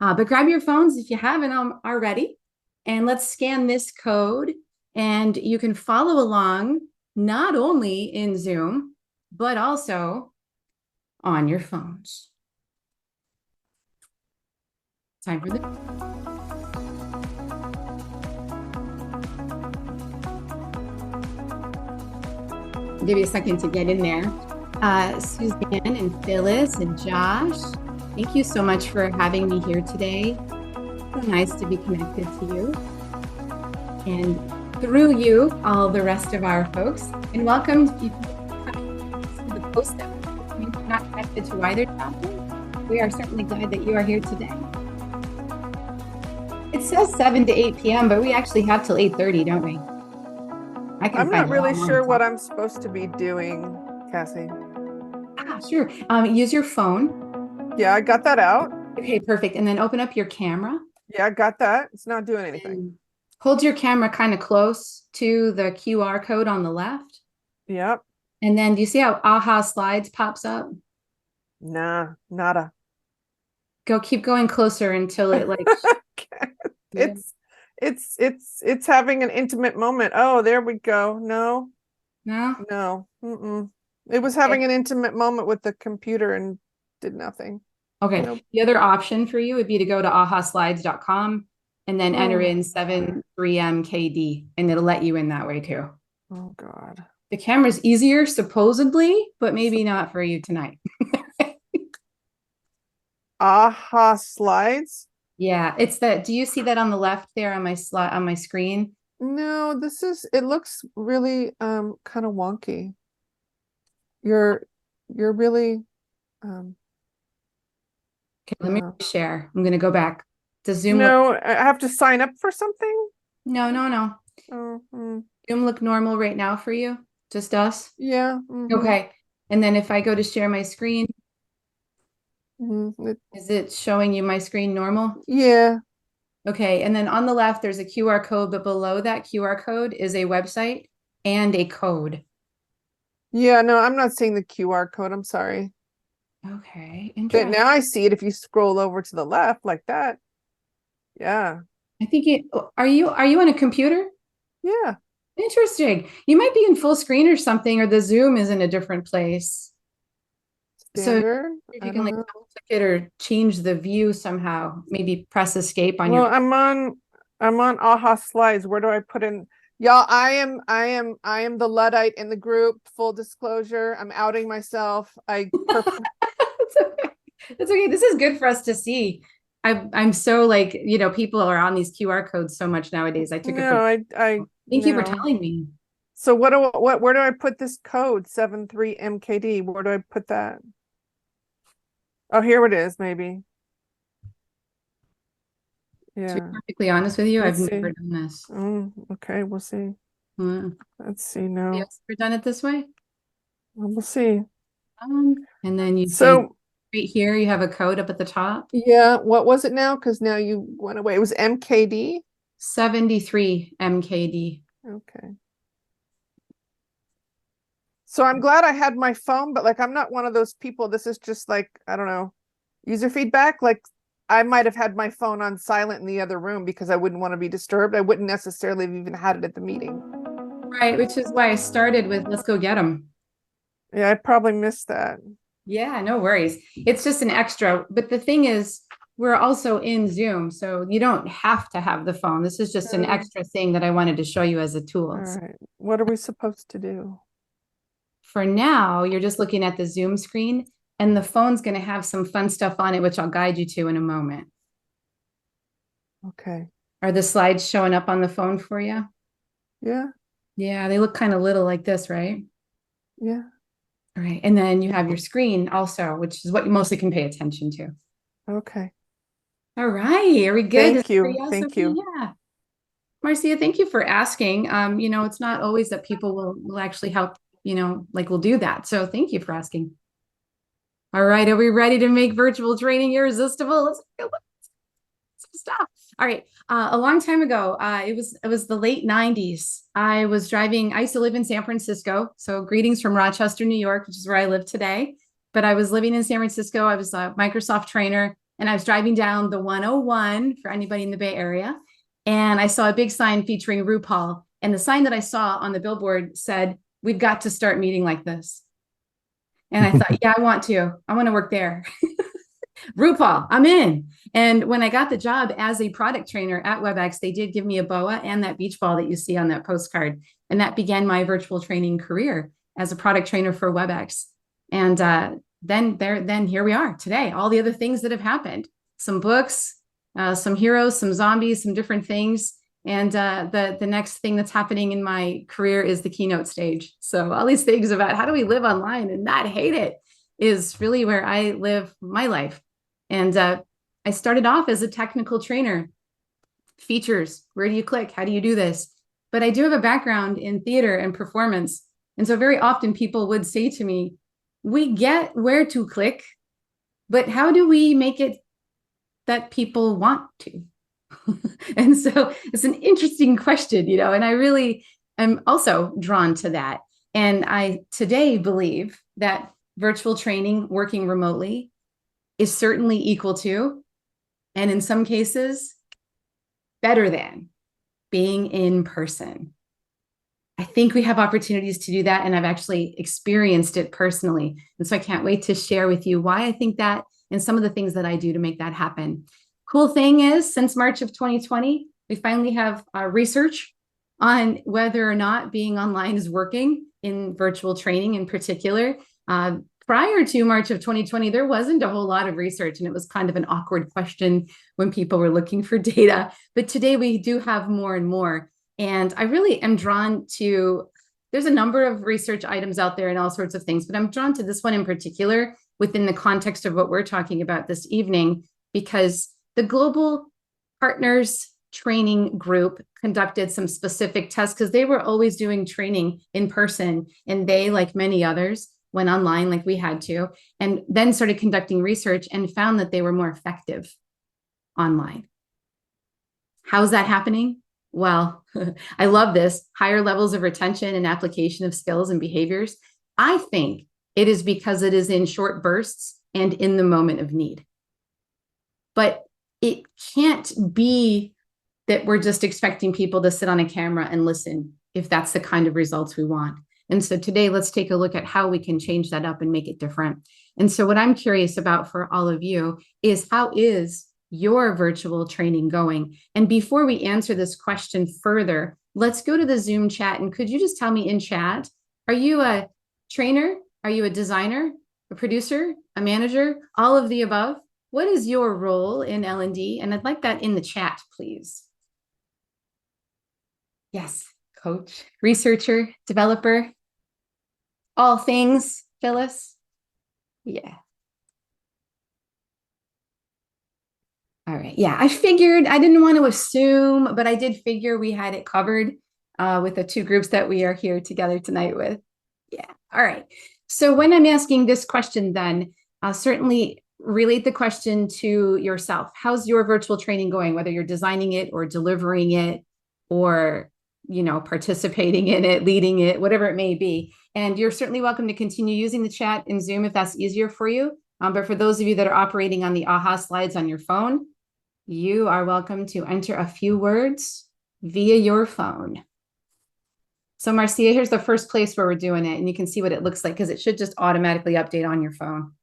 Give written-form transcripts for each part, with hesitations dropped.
But grab your phones if you haven't already, and let's scan this code. And you can follow along not only in Zoom, but also on your phones. Time for the give you a second to get in there. Suzanne and Phyllis and Josh, thank you so much for having me here today. So nice to be connected to you. And through you, all the rest of our folks. And welcome to the post that we're not connected to either chapter. We are certainly glad that you are here today. It says 7 to 8 p.m., but we actually have till 8:30, don't we? I'm not really sure what I'm supposed to be doing, Cassie. Sure. Use your phone. Yeah, I got that out. Okay, perfect. And then open up your camera. Yeah, I got that. It's not doing anything. And hold your camera kind of close to the QR code on the left. Yep. And then do you see how AHA Slides pops up? Nah, nada. Keep going closer until it like it's having an intimate moment. Oh, there we go. No. It was having an intimate moment with the computer and did nothing. Okay. Nope. The other option for you would be to go to ahaslides.com and then enter in 73MKD, and it'll let you in that way too. Oh God. The camera's easier supposedly, but maybe not for you tonight. AHA Slides? Yeah, it's that. Do you see that on the left there on my slide on my screen? No, it looks really kind of wonky. You're really okay, let me share. I'm gonna go back to Zoom. No, I have to sign up for something? No. Zoom look normal right now for you? Just us? Yeah. Okay. And then if I go to share my screen, is it showing you my screen normal? Yeah. Okay. And then on the left, there's a QR code, but below that QR code is a website and a code. Yeah, no, I'm not seeing the QR code. I'm sorry. Okay. But now I see it if you scroll over to the left like that. Yeah. I think are you on a computer? Yeah. Interesting. You might be in full screen or something, or the Zoom is in a different place. Standard. So if you can like click it or change the view somehow, maybe press escape on your. Well, I'm on AHA Slides. Where do I put in? Y'all, I am the Luddite in the group. Full disclosure, I'm outing myself. It's okay. It's okay. This is good for us to see. I'm so like, people are on these QR codes so much nowadays. I took it from thank you for telling me. So where do I put this code 73MKD? Where do I put that? Oh, here it is, maybe. Yeah. To be perfectly honest with you, I've never done this. Okay, we'll see. Let's see now. Have you ever done it this way? We'll see. And then you see right here, you have a code up at the top. Yeah. What was it now? Because now you went away. It was MKD? 73 MKD. Okay. So I'm glad I had my phone, but like, I'm not one of those people. This is just like, I don't know, user feedback. Like I might have had my phone on silent in the other room because I wouldn't want to be disturbed. I wouldn't necessarily have even had it at the meeting. Right. Which is why I started with, let's go get them. Yeah, I probably missed that. Yeah, no worries. It's just an extra. But the thing is, we're also in Zoom, so you don't have to have the phone. This is just an extra thing that I wanted to show you as a tool. All right. What are we supposed to do? For now, you're just looking at the Zoom screen, and the phone's going to have some fun stuff on it, which I'll guide you to in a moment. Okay. Are the slides showing up on the phone for you? Yeah. Yeah, they look kind of little like this, right? Yeah. All right. And then you have your screen also, which is what you mostly can pay attention to. Okay. All right. Are we good? Thank you. Thank you. Yeah. Marcia, thank you for asking. It's not always that people will actually help, like we'll do that. So thank you for asking. All right. Are we ready to make virtual training irresistible? Let's stop. All right. A long time ago, it was the late 90s. I was driving. I used to live in San Francisco. So greetings from Rochester, New York, which is where I live today. But I was living in San Francisco. I was a Microsoft trainer. and I was driving down the 101 for anybody in the Bay Area. And I saw a big sign featuring RuPaul. And the sign that I saw on the billboard said, "We've got to start meeting like this." And I thought, yeah, I want to work there. RuPaul, I'm in. And when I got the job as a product trainer at WebEx, they did give me a BOA and that beach ball that you see on that postcard. And that began my virtual training career as a product trainer for WebEx. And then here we are today, all the other things that have happened, some books, some heroes, some zombies, some different things. And the next thing that's happening in my career is the keynote stage. So all these things about how do we live online and not hate it is really where I live my life. And I started off as a technical trainer. Features, where do you click? How do you do this? But I do have a background in theater and performance. And so very often people would say to me, we get where to click, but how do we make it that people want to? And so it's an interesting question, and I really am also drawn to that. And I today believe that virtual training, working remotely, is certainly equal to, and in some cases, better than being in person. I think we have opportunities to do that, and I've actually experienced it personally. And so I can't wait to share with you why I think that and some of the things that I do to make that happen. Cool thing is, since March of 2020, we finally have research on whether or not being online is working in virtual training in particular. Prior to March of 2020, there wasn't a whole lot of research, and it was kind of an awkward question when people were looking for data. But today we do have more and more. And I really am drawn to, there's a number of research items out there and all sorts of things, but I'm drawn to this one in particular within the context of what we're talking about this evening, because the Global Partners Training Group conducted some specific tests because they were always doing training in person, and they, like many others, went online like we had to, and then started conducting research and found that they were more effective online. How's that happening? Well, I love this. Higher levels of retention and application of skills and behaviors. I think it is because it is in short bursts and in the moment of need. But it can't be that we're just expecting people to sit on a camera and listen if that's the kind of results we want. And so today, let's take a look at how we can change that up and make it different. And so what I'm curious about for all of you is, how is your virtual training going? And before we answer this question further, let's go to the Zoom chat. And could you just tell me in chat, are you a trainer? Are you a designer, a producer, a manager, all of the above? What is your role in L&D? And I'd like that in the chat, please. Yes, coach, researcher, developer, all things, Phyllis. Yeah. All right. Yeah, I figured, I didn't want to assume, but I did figure we had it covered with the two groups that we are here together tonight with. Yeah. All right. So when I'm asking this question, then I'll certainly relate the question to yourself. How's your virtual training going, whether you're designing it or delivering it or, participating in it, leading it, whatever it may be. And you're certainly welcome to continue using the chat in Zoom if that's easier for you. But for those of you that are operating on the AHA slides on your phone, you are welcome to enter a few words via your phone. So Marcia, here's the first place where we're doing it, and you can see what it looks like because it should just automatically update on your phone.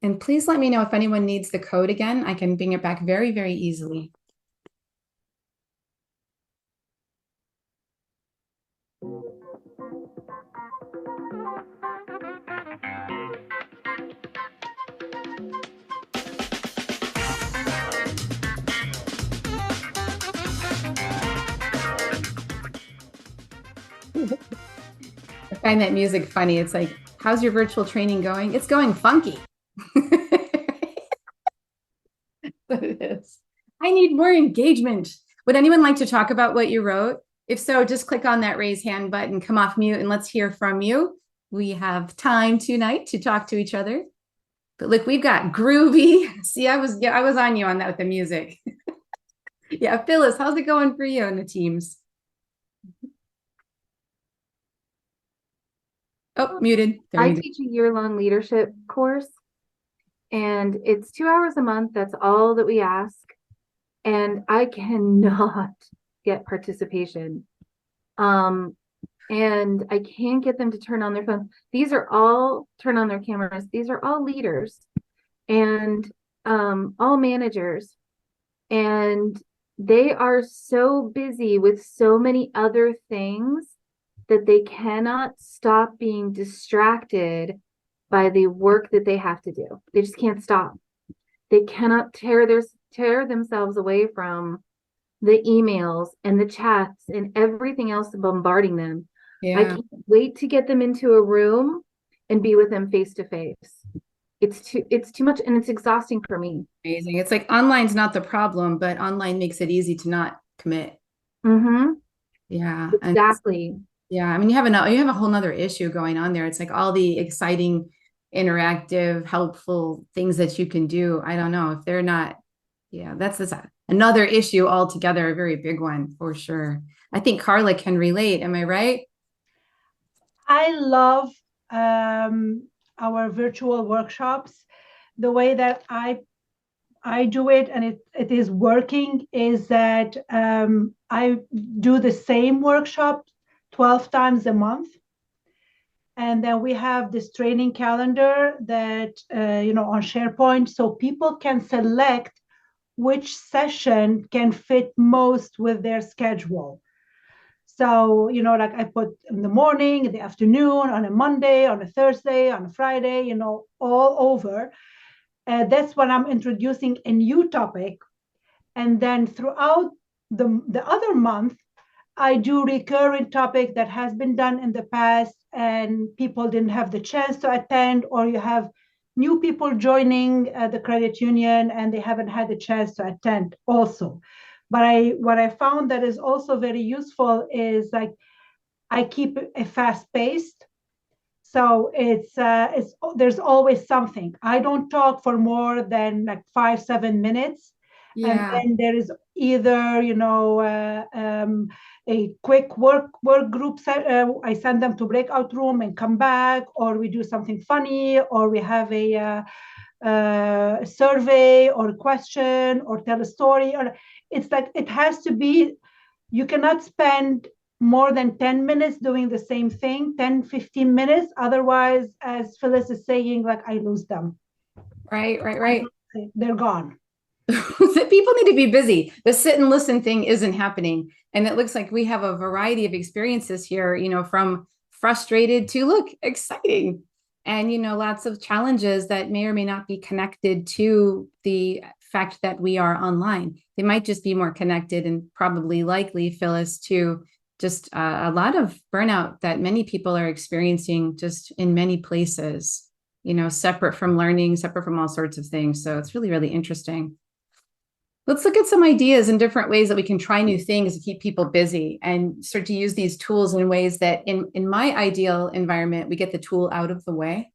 And please let me know if anyone needs the code again. I can bring it back very, very easily. I find that music funny. It's like, how's your virtual training going? It's going funky. It is. I need more engagement. Would anyone like to talk about what you wrote? If so, just click on that raise hand button, come off mute, and let's hear from you. We have time tonight to talk to each other. But look, we've got groovy. See, I was on you on that with the music. Yeah, Phyllis, how's it going for you in the teams? Oh, muted. There I you go. teach a year-long leadership course, and it's 2 hours a month. That's all that we ask. And I cannot get participation. And I can't get them to turn on their phone. These are all turn on their cameras. These are all leaders and all managers. And they are so busy with so many other things that they cannot stop being distracted by the work that they have to do. They just can't stop. They cannot tear themselves away from the emails and the chats and everything else bombarding them. I Yeah. can't wait to get them into a room and be with them face to face. It's too much and it's exhausting for me. Amazing. It's like online's not the problem, but online makes it easy to not commit. Mm-hmm. Yeah. And Exactly. yeah, I mean, you have a whole nother issue going on there. It's like all the exciting, interactive, helpful things that you can do. I don't know if they're not, yeah, that's another issue altogether, a very big one for sure. I think Carla can relate. Am I right? I love our virtual workshops. The way that I do it, and it is working, is that I do the same workshop 12 times a month. And then we have this training calendar that, on SharePoint, so people can select which session can fit most with their schedule. So, like I put in the morning, in the afternoon, on a Monday, on a Thursday, on a Friday, all over. That's when I'm introducing a new topic. And then throughout the other month, I do recurring topic that has been done in the past and people didn't have the chance to attend, or you have new people joining the credit union and they haven't had the chance to attend also. But what I found that is also very useful is like I keep a fast paced. So it's there's always something. I don't talk for more than like 5-7 minutes, and Yeah. then there is either a quick work group. I send them to breakout room and come back, or we do something funny, or we have a survey or a question, or tell a story. Or it's like it has to be. You cannot spend more than 10 minutes doing the same thing, 10-15 minutes. Otherwise, as Phyllis is saying, like I lose them. Right, right, right. They're gone. People need to be busy. The sit and listen thing isn't happening. And it looks like we have a variety of experiences here, from frustrated to look exciting. And, lots of challenges that may or may not be connected to the fact that we are online. They might just be more connected and probably likely, Phyllis, to just a lot of burnout that many people are experiencing just in many places, separate from learning, separate from all sorts of things. So it's really, really interesting. Let's look at some ideas and different ways that we can try new things to keep people busy and start to use these tools in ways that in my ideal environment, we get the tool out of the way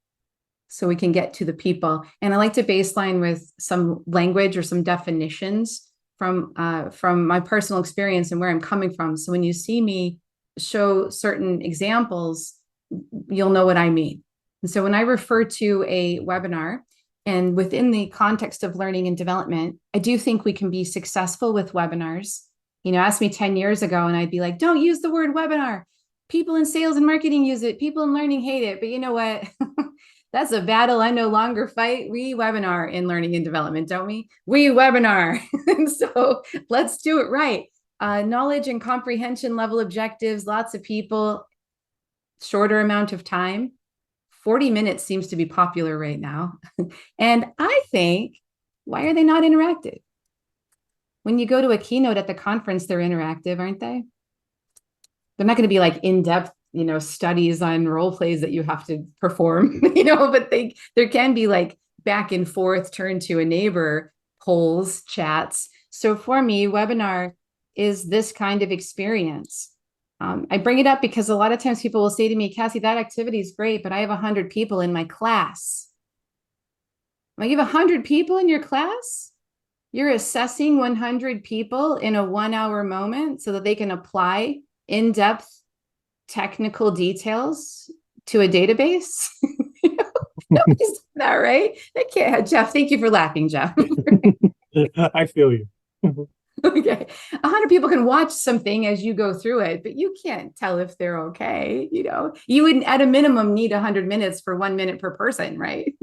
so we can get to the people. And I like to baseline with some language or some definitions from my personal experience and where I'm coming from. So when you see me show certain examples, you'll know what I mean. And so when I refer to a webinar, and within the context of learning and development, I do think we can be successful with webinars. Ask me 10 years ago and I'd be like, don't use the word webinar. People in sales and marketing use it. People in learning hate it. But you know what? That's a battle I no longer fight. We webinar in learning and development, don't we? We webinar. And so let's do it right. Knowledge and comprehension level objectives, lots of people, shorter amount of time. 40 minutes seems to be popular right now. And I think, why are they not interactive? When you go to a keynote at the conference, they're interactive, aren't they? They're not going to be like in-depth, studies on role plays that you have to perform, but there can be like back and forth, turn to a neighbor, polls, chats. So for me, webinar is this kind of experience. I bring it up because a lot of times people will say to me, Cassie, that activity is great, but I have 100 people in my class. Like, you have 100 people in your class? You're assessing 100 people in a 1-hour moment so that they can apply in-depth technical details to a database. Nobody's done that, right? That can't, Jeff, thank you for laughing, Jeff. I feel you. Okay. 100 people can watch something as you go through it, but you can't tell if they're okay. You would at a minimum need 100 minutes for 1 minute per person, right?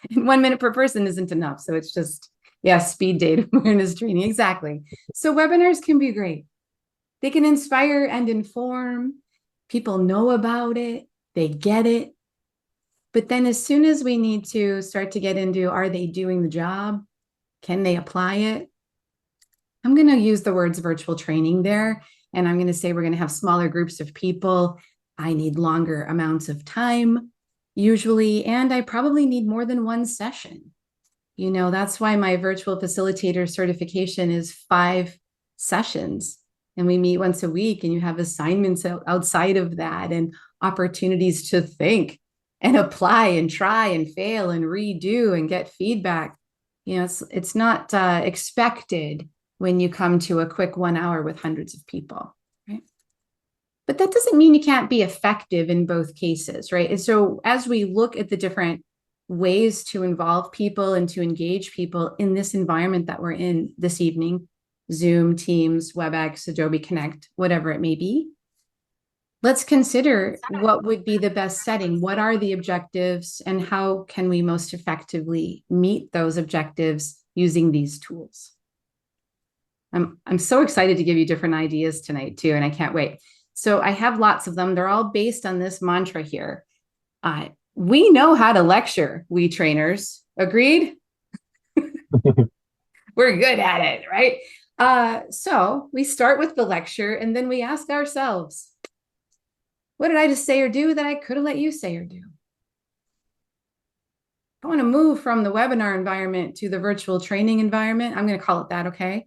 And 1 minute per person isn't enough. So it's just, yeah, speed data awareness training. Exactly. So webinars can be great. They can inspire and inform. People know about it. They get it. But then as soon as we need to start to get into, are they doing the job? Can they apply it? I'm going to use the words virtual training there. And I'm going to say we're going to have smaller groups of people. I need longer amounts of time, usually, and I probably need more than one session. That's why my virtual facilitator certification is 5 sessions. And we meet once a week, and you have assignments outside of that and opportunities to think and apply and try and fail and redo and get feedback. It's not expected when you come to a quick 1 hour with hundreds of people, right? But that doesn't mean you can't be effective in both cases, right? And so as we look at the different ways to involve people and to engage people in this environment that we're in this evening, Zoom, Teams, WebEx, Adobe Connect, whatever it may be, let's consider what would be the best setting. What are the objectives, and how can we most effectively meet those objectives using these tools? I'm so excited to give you different ideas tonight too, and I can't wait. So I have lots of them. They're all based on this mantra here. We know how to lecture, we trainers. Agreed? We're good at it, right? So we start with the lecture, and then we ask ourselves, what did I just say or do that I could have let you say or do? I want to move from the webinar environment to the virtual training environment. I'm going to call it that, okay?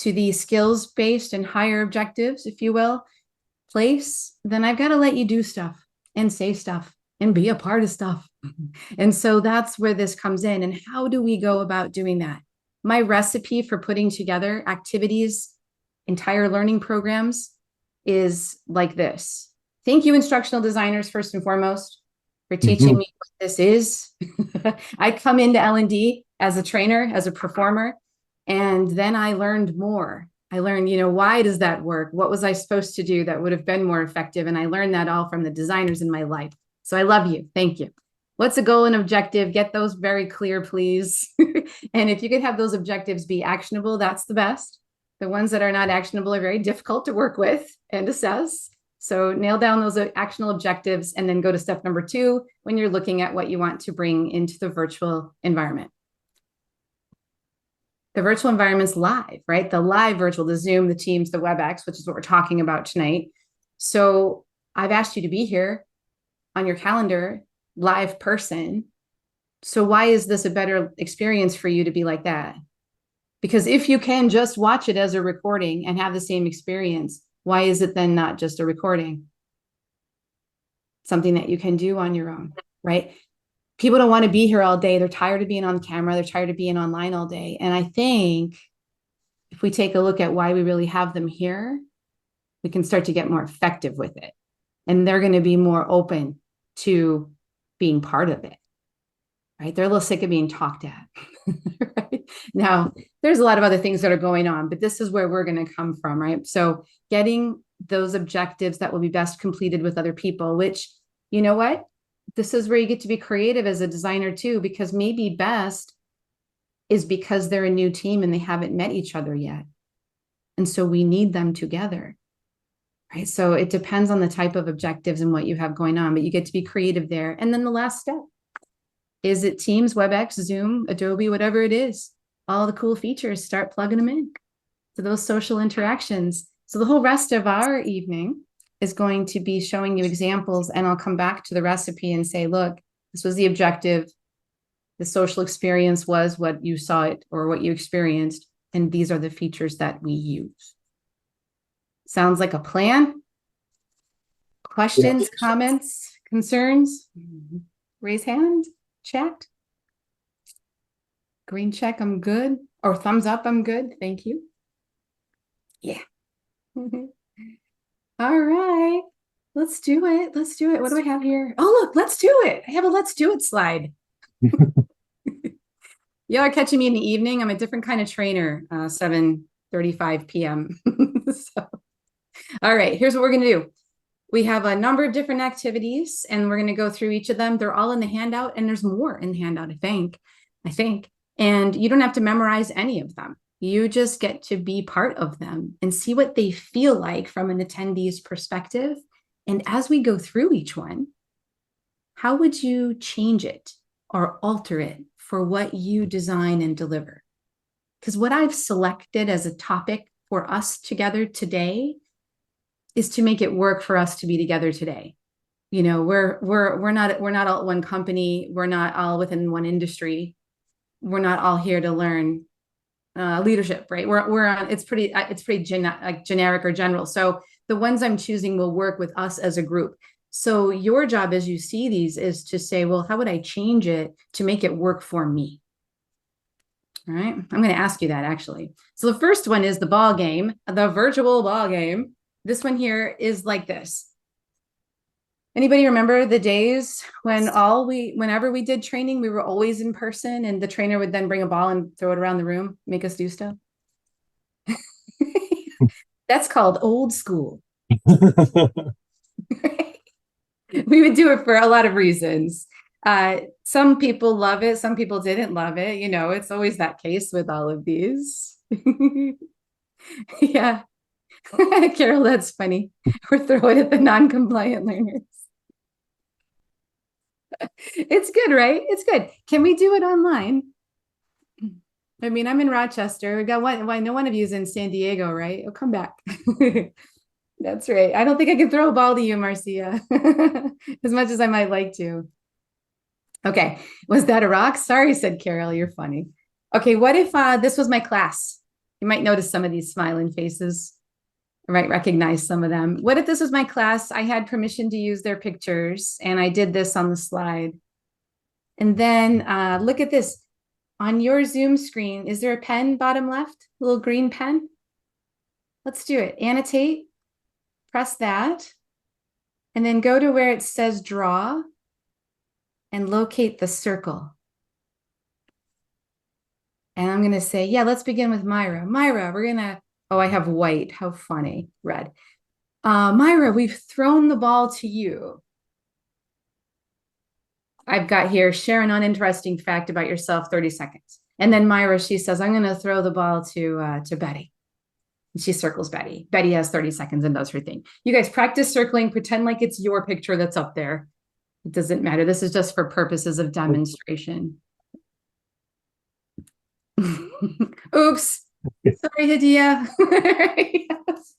To the skills-based and higher objectives, if you will, place, then I've got to let you do stuff and say stuff and be a part of stuff. And so that's where this comes in. And how do we go about doing that? My recipe for putting together activities, entire learning programs is like this. Thank you, instructional designers, first and foremost, for teaching me what this is. I come into L&D as a trainer, as a performer, and then I learned more. I learned, why does that work? What was I supposed to do that would have been more effective? And I learned that all from the designers in my life. So I love you. Thank you. What's a goal and objective? Get those very clear, please. And if you could have those objectives be actionable, that's the best. The ones that are not actionable are very difficult to work with and assess. So nail down those actionable objectives and then go to step number 2 when you're looking at what you want to bring into the virtual environment. The virtual environment's live, right? The live virtual, the Zoom, the Teams, the WebEx, which is what we're talking about tonight. So I've asked you to be here on your calendar, live person. So why is this a better experience for you to be like that? Because if you can just watch it as a recording and have the same experience, why is it then not just a recording? Something that you can do on your own, right? People don't want to be here all day. They're tired of being on camera. They're tired of being online all day. And I think if we take a look at why we really have them here, we can start to get more effective with it. And they're going to be more open to being part of it, right? They're a little sick of being talked at. Right? Now, there's a lot of other things that are going on, but this is where we're going to come from, right? So getting those objectives that will be best completed with other people, which, you know what? This is where you get to be creative as a designer too, because maybe best is because they're a new team and they haven't met each other yet. And so we need them together, right? So it depends on the type of objectives and what you have going on, but you get to be creative there. And then the last step, is it Teams, WebEx, Zoom, Adobe, whatever it is, all the cool features, start plugging them in to those social interactions. So the whole rest of our evening is going to be showing you examples, and I'll come back to the recipe and say, look, this was the objective. The social experience was what you saw it or what you experienced, and these are the features that we use. Sounds like a plan? Questions, Yeah. comments, concerns? Raise hand, chat. Green check, I'm good. Or thumbs up, I'm good. Thank you. Yeah. All right. Let's do it. Let's do it. What do I have here? Oh, look, let's do it. I have a let's do it slide. Y'all are catching me in the evening. I'm a different kind of trainer, 7:35 p.m. So, all right, here's what we're going to do. We have a number of different activities, and we're going to go through each of them. They're all in the handout, and there's more in the handout, I think. And you don't have to memorize any of them. You just get to be part of them and see what they feel like from an attendee's perspective. And as we go through each one, how would you change it or alter it for what you design and deliver? Because what I've selected as a topic for us together today is to make it work for us to be together today. You know, we're not all at one company. We're not all within one industry. We're not all here to learn leadership, right? We're on. It's pretty generic or general. So the ones I'm choosing will work with us as a group. So your job as you see these is to say, well, how would I change it to make it work for me? All right. I'm going to ask you that actually. So the first one is the ball game, the virtual ball game. This one here is like this. Anybody remember the days when whenever we did training, we were always in person and the trainer would then bring a ball and throw it around the room, make us do stuff? That's called old school. We would do it for a lot of reasons. Some people love it. Some people didn't love it. You know, it's always that case with all of these. Yeah. Carol, that's funny. We're throwing at the non-compliant learners. It's good, right? It's good. Can we do it online? I mean, I'm in Rochester. We got one. Well, I know one of you is in San Diego, right? Oh, come back. That's right. I don't think I can throw a ball to you, Marcia, as much as I might like to. Okay. Was that a rock? Sorry, said Carol. You're funny. Okay. What if this was my class? You might notice some of these smiling faces. I might recognize some of them. What if this was my class? I had permission to use their pictures, and I did this on the slide. And then look at this. On your Zoom screen, is there a pen bottom left? A little green pen? Let's do it. Annotate. Press that. And then go to where it says draw and locate the circle. And I'm going to say, yeah, let's begin with Myra. Myra, we're going to, oh, I have white. How funny. Red. Myra, we've thrown the ball to you. I've got here, share an uninteresting fact about yourself, 30 seconds. And then Myra, she says, I'm going to throw the ball to Betty. And she circles Betty. Betty has 30 seconds and does her thing. You guys practice circling, pretend like it's your picture that's up there. It doesn't matter. This is just for purposes of demonstration. Oops. Sorry, Hadia. Yes.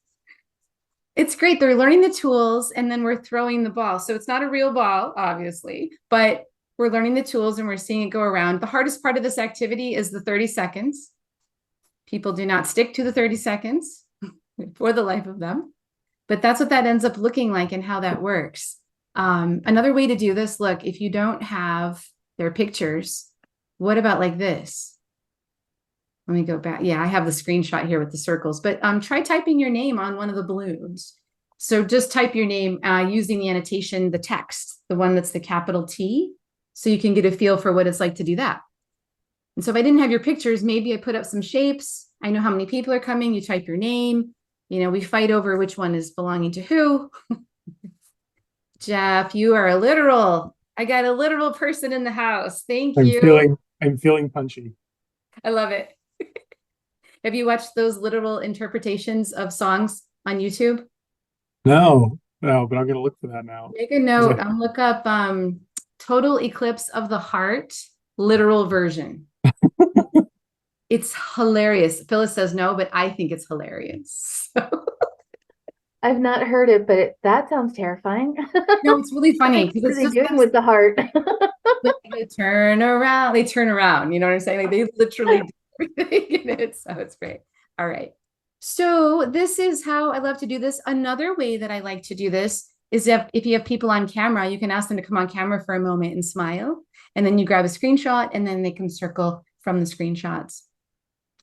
It's great. They're learning the tools and then we're throwing the ball. So it's not a real ball, obviously, but we're learning the tools and we're seeing it go around. The hardest part of this activity is the 30 seconds. People do not stick to the 30 seconds for the life of them, but that's what that ends up looking like and how that works. Another way to do this, look, if you don't have their pictures, what about like this? Let me go back. Yeah, I have the screenshot here with the circles, but try typing your name on one of the balloons. So just type your name using the annotation, the text, the one that's the capital T, so you can get a feel for what it's like to do that. And so if I didn't have your pictures, maybe I put up some shapes. I know how many people are coming. You type your name. You know, we fight over which one is belonging to who. Jeff, you are a literal. I got a literal person in the house. Thank you. I'm feeling punchy. I love it. Have you watched those literal interpretations of songs on YouTube? No, but I'm going to look for that now. Make a note. Look up Total Eclipse of the Heart, literal version. It's hilarious. Phyllis says no, but I think it's hilarious. I've not heard it, but that sounds terrifying. No, it's really funny. What are they doing with the heart? They turn around. They turn around. You know what I'm saying? Like they literally do everything in it. So it's great. All right. So this is how I love to do this. Another way that I like to do this is if you have people on camera, you can ask them to come on camera for a moment and smile. And then you grab a screenshot and then they can circle from the screenshots.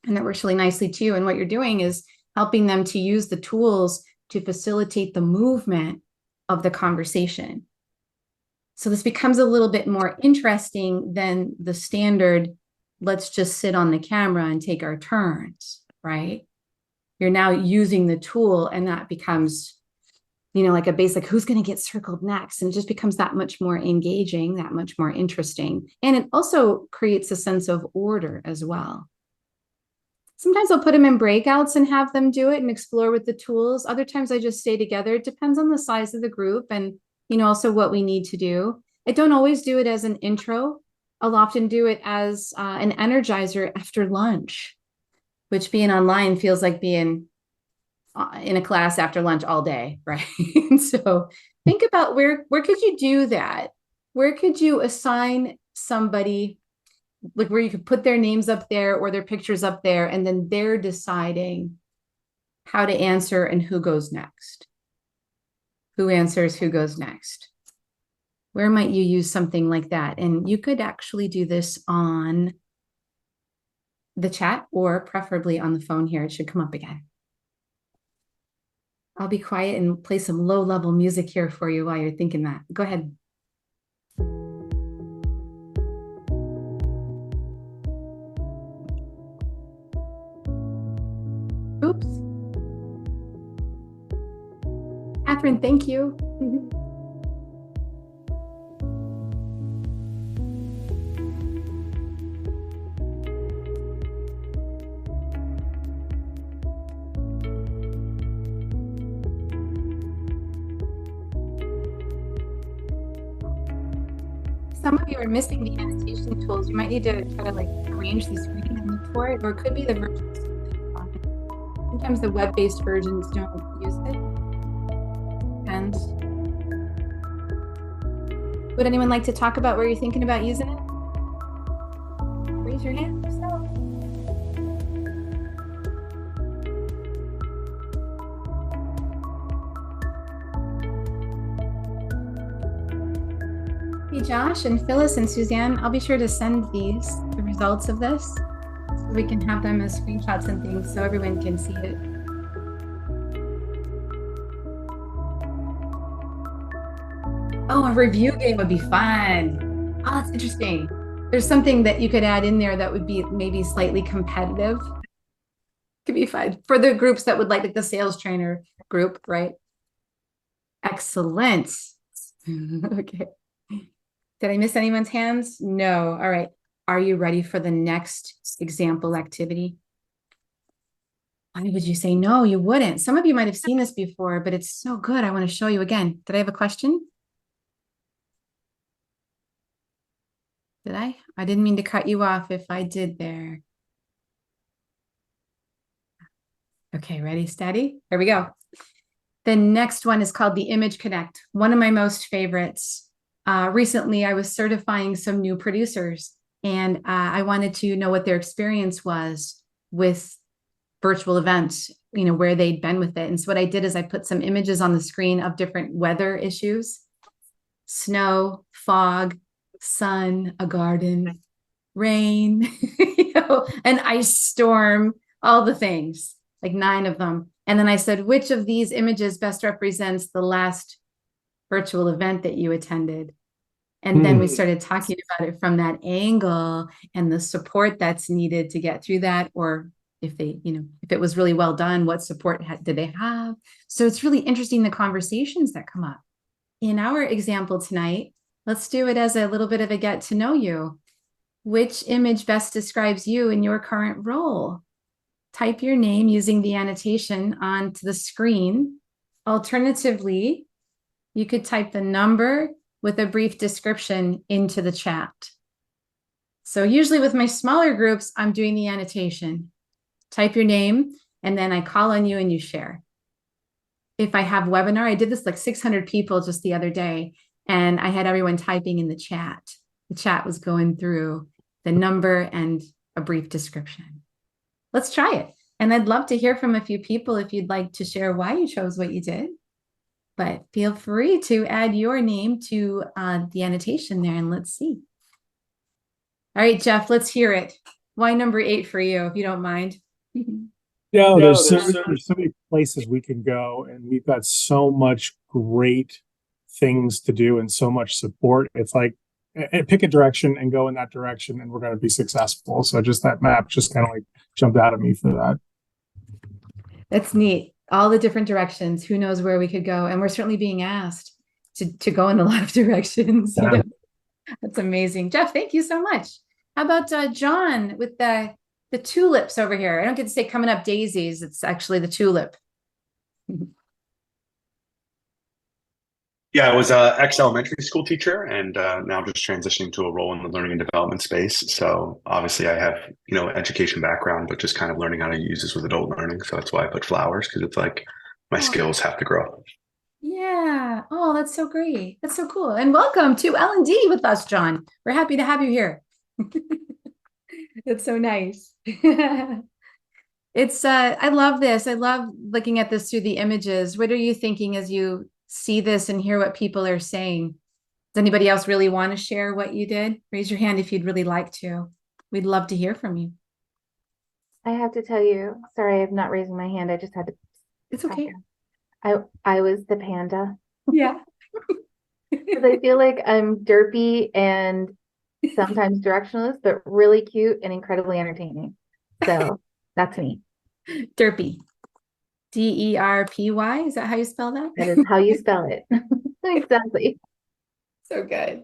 And that works really nicely too. And what you're doing is helping them to use the tools to facilitate the movement of the conversation. So this becomes a little bit more interesting than the standard, let's just sit on the camera and take our turns, right? You're now using the tool, and that becomes, like a basic, who's going to get circled next? And it just becomes that much more engaging, that much more interesting. And it also creates a sense of order as well. Sometimes I'll put them in breakouts and have them do it and explore with the tools. Other times I just stay together. It depends on the size of the group and, also what we need to do. I don't always do it as an intro. I'll often do it as an energizer after lunch, which being online feels like being in a class after lunch all day, right? So think about where could you do that? Where could you assign somebody, like where you could put their names up there or their pictures up there, and then they're deciding how to answer and who goes next. Who answers, who goes next? Where might you use something like that? And you could actually do this on the chat or preferably on the phone here. It should come up again. I'll be quiet and play some low-level music here for you while you're thinking that. Go ahead. Oops. Catherine, thank you. Some of you are missing the annotation tools. You might need to try to arrange the screen and look for it, or it could be the version. Sometimes the web-based versions don't use it. And would anyone like to talk about where you're thinking about using it? Raise your hand yourself. Hey, Josh and Phyllis and Suzanne, I'll be sure to send the results of this, so we can have them as screenshots and things so everyone can see it. Oh, a review game would be fun. Oh, that's interesting. There's something that you could add in there that would be maybe slightly competitive. Could be fun for the groups that would like the sales trainer group, right? Excellent. Okay. Did I miss anyone's hands? No. All right. Are you ready for the next example activity? Why would you say no? You wouldn't. Some of you might have seen this before, but it's so good. I want to show you again. Did I have a question? Did I? I didn't mean to cut you off if I did there. Okay, ready, steady? Here we go. The next one is called the Image Connect, one of my most favorites. Recently, I was certifying some new producers, and I wanted to know what their experience was with virtual events, where they'd been with it. And so what I did is I put some images on the screen of different weather issues: snow, fog, sun, a garden, rain, an ice storm, all the things, like 9 of them. And then I said, which of these images best represents the last virtual event that you attended? And then we started talking about it from that angle and the support that's needed to get through that, or if they, if it was really well done, what support did they have? So it's really interesting, the conversations that come up. In our example tonight, let's do it as a little bit of a get to know you. Which image best describes you in your current role? Type your name using the annotation onto the screen. Alternatively, you could type the number with a brief description into the chat. So usually with my smaller groups, I'm doing the annotation. Type your name, and then I call on you and you share. If I have webinar, I did this like 600 people just the other day, and I had everyone typing in the chat. The chat was going through the number and a brief description. Let's try it. And I'd love to hear from a few people if you'd like to share why you chose what you did. But feel free to add your name to the annotation there, and let's see. All right, Jeff, let's hear it. Why number 8 for you, if you don't mind? Yeah, there's so many places we can go, and we've got so much great things to do and so much support. It's like pick a direction and go in that direction, and we're going to be successful. So just that map just kind of like jumped out at me for that. That's neat. All the different directions. Who knows where we could go? And we're certainly being asked to go in a lot of directions. Yeah. That's amazing. Jeff, thank you so much. How about John with the tulips over here? I don't get to say coming up daisies. It's actually the tulip. Yeah, I was a ex-elementary school teacher, and now just transitioning to a role in the learning and development space. So obviously, I have education background, but just kind of learning how to use this with adult learning. So that's why I put flowers, because it's like my skills have to grow. Yeah. Oh, that's so great. That's so cool. And welcome to L&D with us, John. We're happy to have you here. That's so nice. It's I love this. I love looking at this through the images. What are you thinking as you see this and hear what people are saying? Does anybody else really want to share what you did? Raise your hand if you'd really like to. We'd love to hear from you. I have to tell you, sorry, I'm not raising my hand. I just had to. It's okay. I was the panda. Yeah. Because I feel like I'm derpy and sometimes directionless, but really cute and incredibly entertaining. So that's me. Derpy. DERPY. Is that how you spell that? That is how you spell it. Exactly. So good.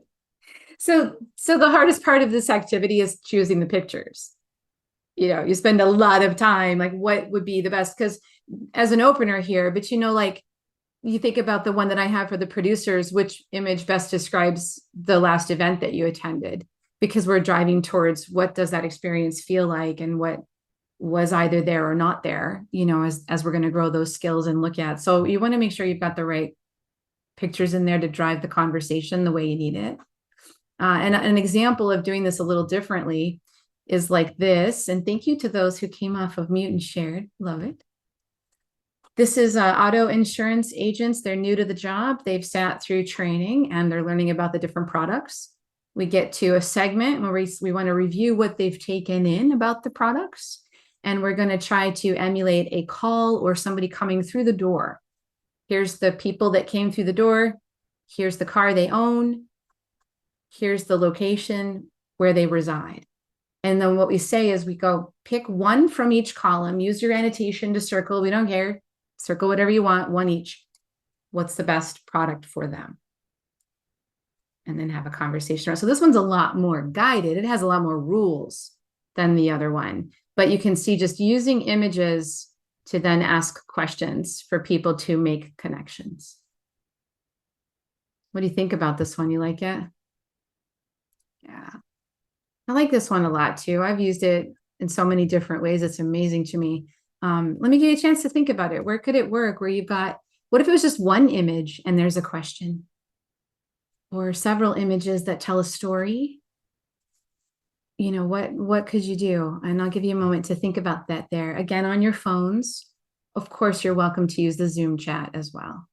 So the hardest part of this activity is choosing the pictures. You spend a lot of time, like what would be the best? Because as an opener here, but like you think about the one that I have for the producers, which image best describes the last event that you attended? Because we're driving towards what does that experience feel like and what was either there or not there, as we're going to grow those skills and look at. So you want to make sure you've got the right pictures in there to drive the conversation the way you need it. And an example of doing this a little differently is like this. And thank you to those who came off of mute and shared. Love it. This is auto insurance agents. They're new to the job. They've sat through training and they're learning about the different products. We get to a segment where we want to review what they've taken in about the products. And we're going to try to emulate a call or somebody coming through the door. Here's the people that came through the door. Here's the car they own. Here's the location where they reside. And then what we say is we go pick one from each column, use your annotation to circle. We don't care. Circle whatever you want, one each. What's the best product for them? And then have a conversation. So this one's a lot more guided. It has a lot more rules than the other one. But you can see just using images to then ask questions for people to make connections. What do you think about this one? You like it? Yeah. I like this one a lot too. I've used it in so many different ways. It's amazing to me. Let me give you a chance to think about it. Where could it work? Where you've got, what if it was just one image and there's a question? Or several images that tell a story? What could you do? And I'll give you a moment to think about that there. Again, on your phones. Of course, you're welcome to use the Zoom chat as well.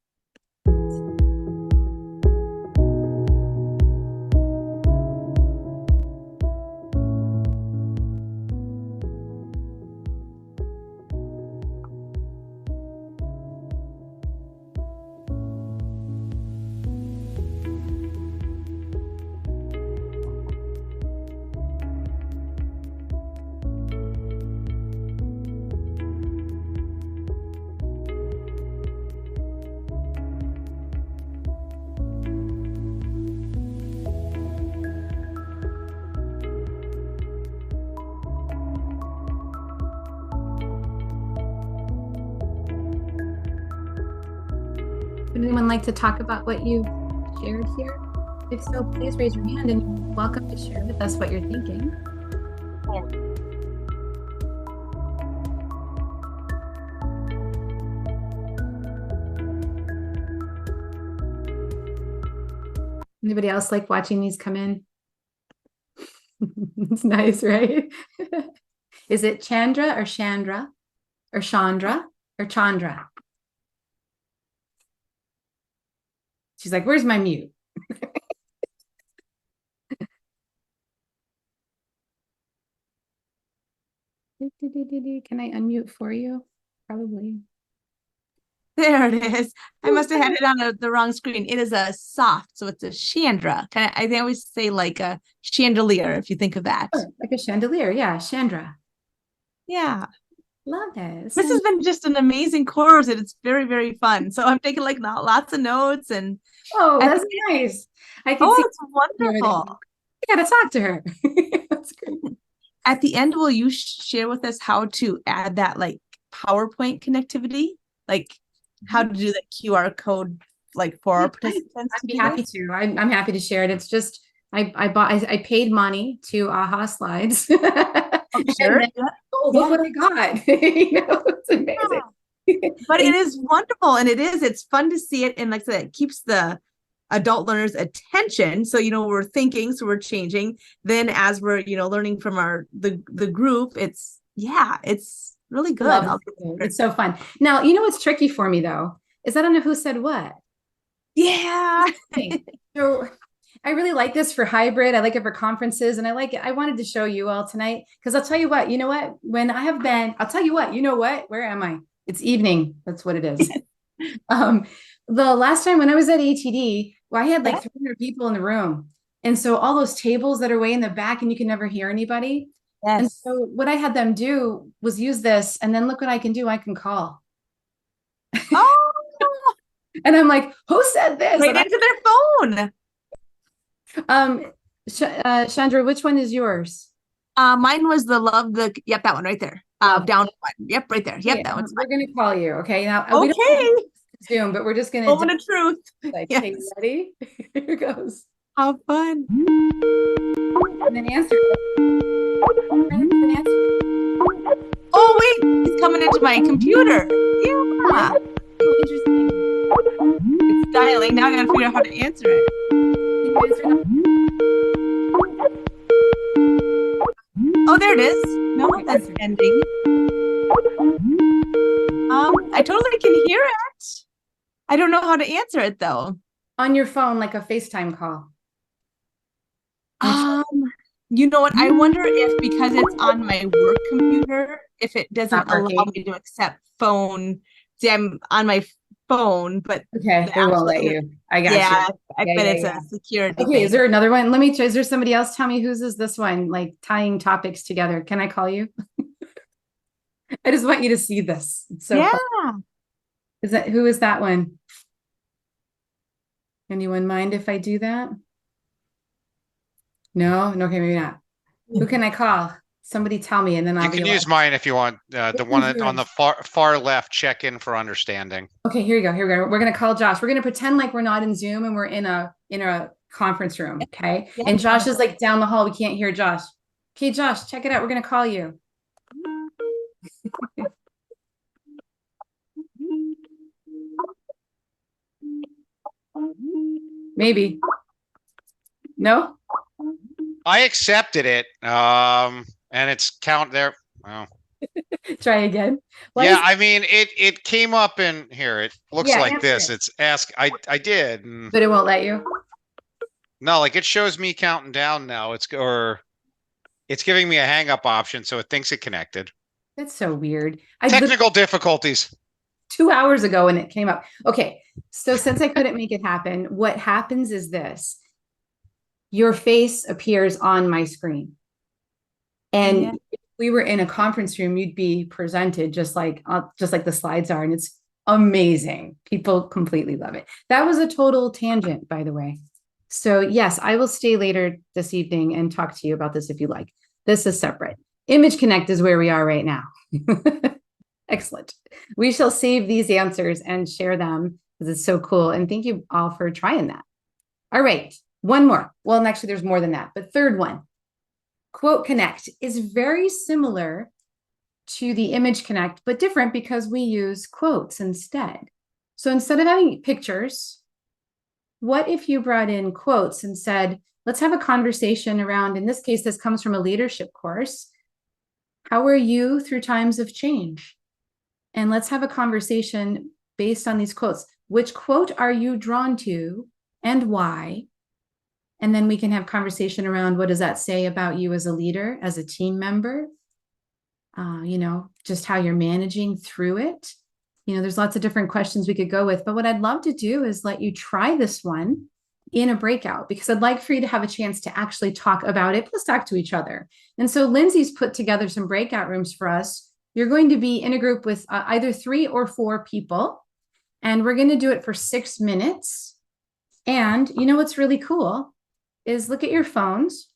Would anyone like to talk about what you shared here? If so, please raise your hand and you're welcome to share with us what you're thinking. Anybody else like watching these come in? It's nice, right? Is it Chandra or Chandra or Chandra or Chandra? She's like, where's my mute? Can I unmute for you? Probably. There it is. I must have had it on the wrong screen. It is a soft, so it's a chandra. I always say like a chandelier if you think of that. Oh, like a chandelier. Yeah, Chandra. Yeah. Love this. This has been just an amazing course and it's very, very fun. So I'm taking like lots of notes and Oh, that's nice. I can see. it's wonderful. I gotta talk to her. That's great. At the end, will you share with us how to add that like PowerPoint connectivity? Like how to do the QR code like for our participants? I'd be happy to. I'm happy to share it. It's just I paid money to AHA Slides. Sure. Then, look what I got. It's amazing. But it is wonderful, and it's fun to see it, and like I said, it keeps the adult learners' attention. So we're thinking, so we're changing. Then as we're learning from the group, it's really good. It's so fun. Now what's tricky for me though is I don't know who said what. Yeah. So I really like this for hybrid. I like it for conferences, and I like it. I wanted to show you all tonight because I'll tell you what. You know what? When I have been, I'll tell you what. You know what? Where am I? It's evening. That's what it is. The last time when I was at ATD, I had like 300 people in the room, and so all those tables that are way in the back, and you can never hear anybody. Yes. And so what I had them do was use this, and then look what I can do. I can call. Oh. And I'm like, who said this? Right into their phone. Chandra, which one is yours? Mine was that one right there. Down one. Yep, right there. Yep, that one's we're gonna call you. Okay. Now okay. We don't Zoom, but we're just gonna moment of truth. Like, yes. okay, ready? Here goes. How fun. And then answer it. Oh wait, it's coming into my computer. Yeah. Oh, interesting. It's dialing. Now I gotta figure out how to answer it. Oh, there it is. No, that's ending. I totally can hear it. I don't know how to answer it though. On your phone, like a FaceTime call. You know what? I wonder if because it's on my work computer, if it doesn't allow me to accept phone. See, I'm on my phone, but okay, it won't let you. I got you. I bet it's a security. Okay, is there another one? Let me try. Is there somebody else? Tell me whose is this one? Like tying topics together. Can I call you? I just want you to see this. It's so fun. Who is that one? Anyone mind if I do that? No, okay, maybe not. Who can I call? Somebody tell me, and then you can use mine if you want. The one on the far left. Check in for understanding. Okay, here we go. We're gonna call Josh. We're gonna pretend like we're not in Zoom and we're in a conference room. Okay, and Josh is like down the hall. We can't hear Josh. Okay, Josh, check it out. We're gonna call you. Maybe. No. I accepted it. And it's count there. Oh. Try again. I mean, it came up in here. It looks like this. It's ask. I did. But it won't let you. No, like it shows me counting down now. It's giving me a hang up option, so it thinks it connected. That's so weird. Technical difficulties. 2 hours ago when it came up. Okay, so since I couldn't make it happen, what happens is this. Your face appears on my screen. And if we were in a conference room, you'd be presented just like the slides are. And it's amazing. People completely love it. That was a total tangent, by the way. So yes, I will stay later this evening and talk to you about this if you like. This is separate. Image Connect is where we are right now. Excellent. We shall save these answers and share them because it's so cool. And thank you all for trying that. All right. One more. Well, actually, there's more than that. But third one, Quote Connect is very similar to the Image Connect, but different because we use quotes instead. So instead of having pictures, what if you brought in quotes and said, let's have a conversation around, in this case, this comes from a leadership course. How are you through times of change? And let's have a conversation based on these quotes. Which quote are you drawn to and why? And then we can have conversation around what does that say about you as a leader, as a team member? Just how you're managing through it. there's lots of different questions we could go with, but what I'd love to do is let you try this one in a breakout, because I'd like for you to have a chance to actually talk about it, plus talk to each other. And so Lindsay's put together some breakout rooms for us. You're going to be in a group with either 3 or 4 people, and we're going to do it for 6 minutes. And you know what's really cool is look at your phones.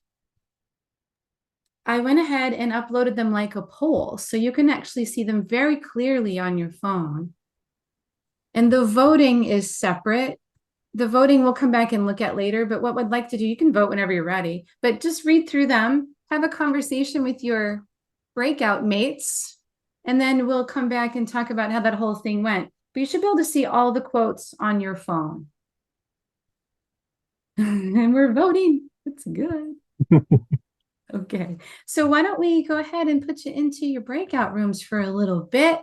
I went ahead and uploaded them like a poll, so you can actually see them very clearly on your phone. And the voting is separate. The voting we'll come back and look at later, but what we'd like to do, you can vote whenever you're ready, but just read through them, have a conversation with your breakout mates, and then we'll come back and talk about how that whole thing went. But you should be able to see all the quotes on your phone. And we're voting. It's good. Okay, so why don't we go ahead and put you into your breakout rooms for a little bit.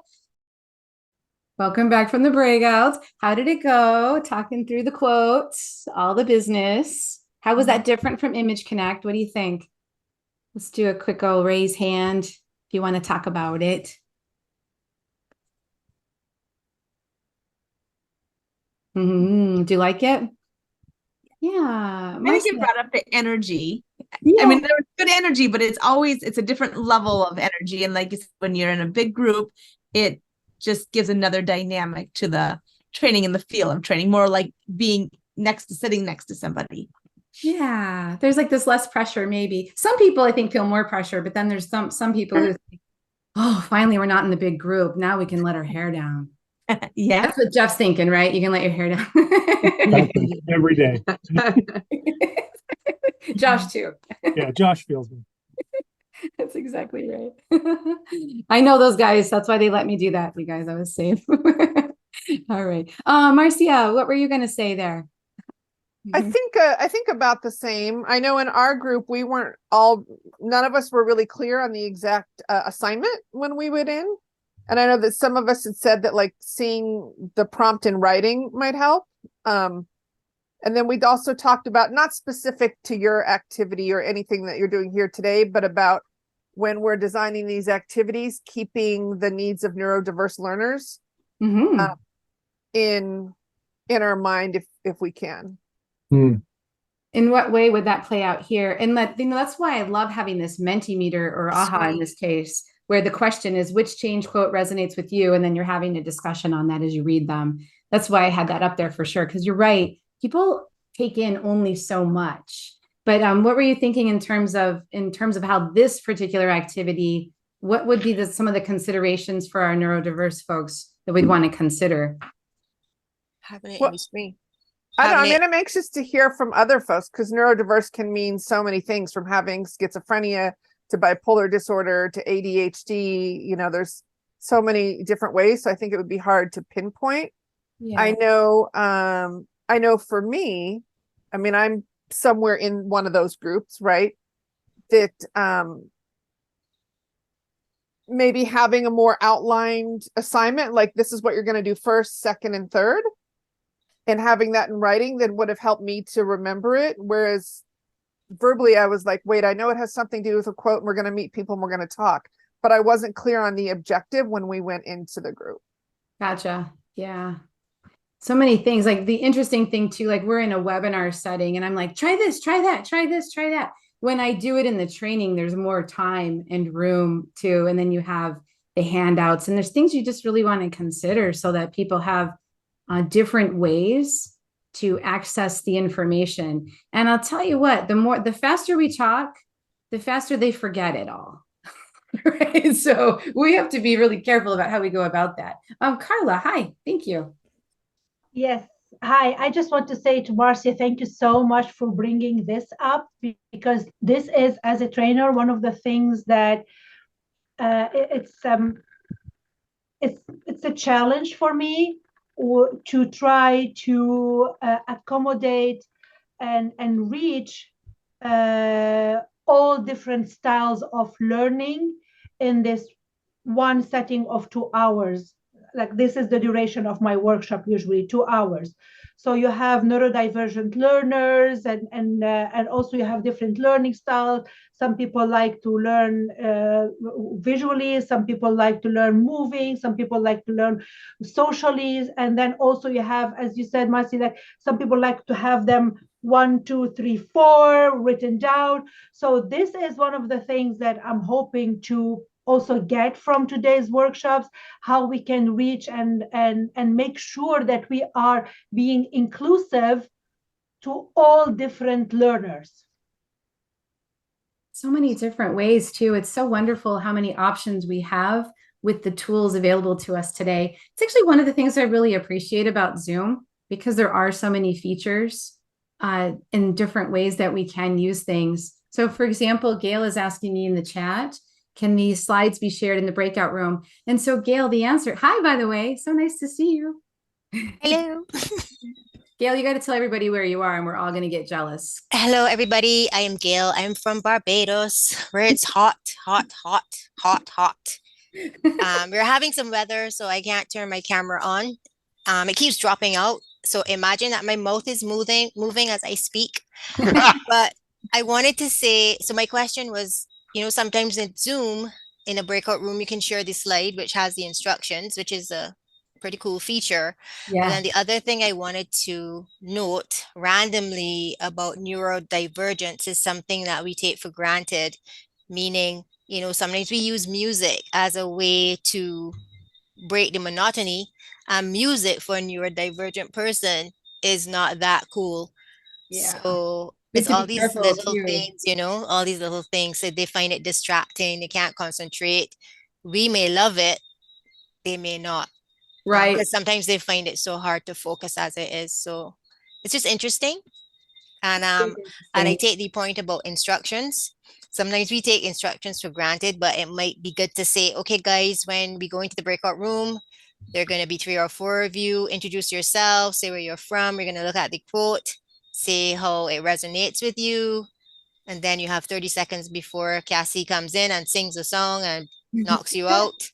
Welcome back from the breakouts. How did it go? Talking through the quotes, all the business. How was that different from Image Connect? What do you think? Let's do a quick old raise hand if you want to talk about it. Do you like it? Yeah. I think you brought up the energy. Yeah. I mean, there was good energy, but it's a different level of energy. And like you said, when you're in a big group, it just gives another dynamic to the training in the feel of training, more like being sitting next to somebody. Yeah, there's like this less pressure, maybe. Some people I think feel more pressure, but then there's some people who think, oh, finally we're not in the big group. Now we can let our hair down. Yeah. That's what Jeff's thinking, right? You can let your hair down. Every day. Josh too. Yeah, Josh feels me. That's exactly right. I know those guys. That's why they let me do that, you guys. I was safe. All right. Marcia, what were you going to say there? I think about the same. I know in our group, none of us were really clear on the exact assignment when we went in. And I know that some of us had said that like seeing the prompt in writing might help. And then we'd also talked about, not specific to your activity or anything that you're doing here today, but about when we're designing these activities, keeping the needs of neurodiverse learners in our mind if we can. In what way would that play out here? And that's why I love having this Mentimeter or AHA in this case, where the question is which change quote resonates with you, and then you're having a discussion on that as you read them. That's why I had that up there for sure, because you're right. People take in only so much. But what were you thinking in terms of how this particular activity, what would be some of the considerations for our neurodiverse folks that we'd want to consider? Having it Well, in the screen. I mean, I'm anxious to hear from other folks, because neurodiverse can mean so many things, from having schizophrenia to bipolar disorder to ADHD. There's so many different ways. So I think it would be hard to pinpoint. Yeah. I know for me, I mean, I'm somewhere in one of those groups, right? That maybe having a more outlined assignment, like this is what you're going to do first, second, and third, and having that in writing, then would have helped me to remember it. Whereas verbally, I was like, wait, I know it has something to do with a quote and we're going to meet people and we're going to talk, but I wasn't clear on the objective when we went into the group. Gotcha. Yeah. So many things. Like the interesting thing too, like we're in a webinar setting and I'm like, try this, try that, try this, try that. When I do it in the training, there's more time and room too. And then you have the handouts and there's things you just really want to consider so that people have different ways to access the information. And I'll tell you what, the faster we talk, the faster they forget it all. Right. So we have to be really careful about how we go about that. Carla, hi. Thank you. Yes. Hi. I just want to say to Marcia, thank you so much for bringing this up, because this is, as a trainer, one of the things that it's a challenge for me to try to accommodate and reach all different styles of learning in this one setting of 2 hours. like this is the duration of my workshop, usually 2 hours. So you have neurodivergent learners, and also you have different learning styles. Some people like to learn visually, some people like to learn moving, some people like to learn socially, and then also you have, as you said, Marcy, like some people like to have them 1, 2, 3, 4 written down. So this is one of the things that I'm hoping to also get from today's workshops, how we can reach and make sure that we are being inclusive to all different learners. So many different ways too. It's so wonderful how many options we have with the tools available to us today. It's actually one of the things I really appreciate about Zoom, because there are so many features in different ways that we can use things. So for example, Gail is asking me in the chat, can these slides be shared in the breakout room? And so Gail, the answer, hi, by the way, so nice to see you. Hello. Gail, you got to tell everybody where you are and we're all going to get jealous. Hello, everybody. I am Gail. I'm from Barbados, where it's hot, hot, hot, hot, hot. We're having some weather, so I can't turn my camera on. It keeps dropping out. So imagine that my mouth is moving as I speak. But I wanted to say, so my question was, sometimes in Zoom, in a breakout room, you can share the slide, which has the instructions, which is a pretty cool feature. Yeah. And then the other thing I wanted to note randomly about neurodivergence is something that we take for granted, meaning, sometimes we use music as a way to break the monotony. Music for a neurodivergent person is not that cool. Yeah. So it's all these little things, all these little things. So they find it distracting. They can't concentrate. We may love it. They may not. Right. Because sometimes they find it so hard to focus as it is. So it's just interesting. And I take the point about instructions. Sometimes we take instructions for granted, but it might be good to say, okay, guys, when we go into the breakout room, there are going to be 3 or 4 of you. Introduce yourself, say where you're from. We're going to look at the quote, say how it resonates with you. And then you have 30 seconds before Cassie comes in and sings a song and knocks you out.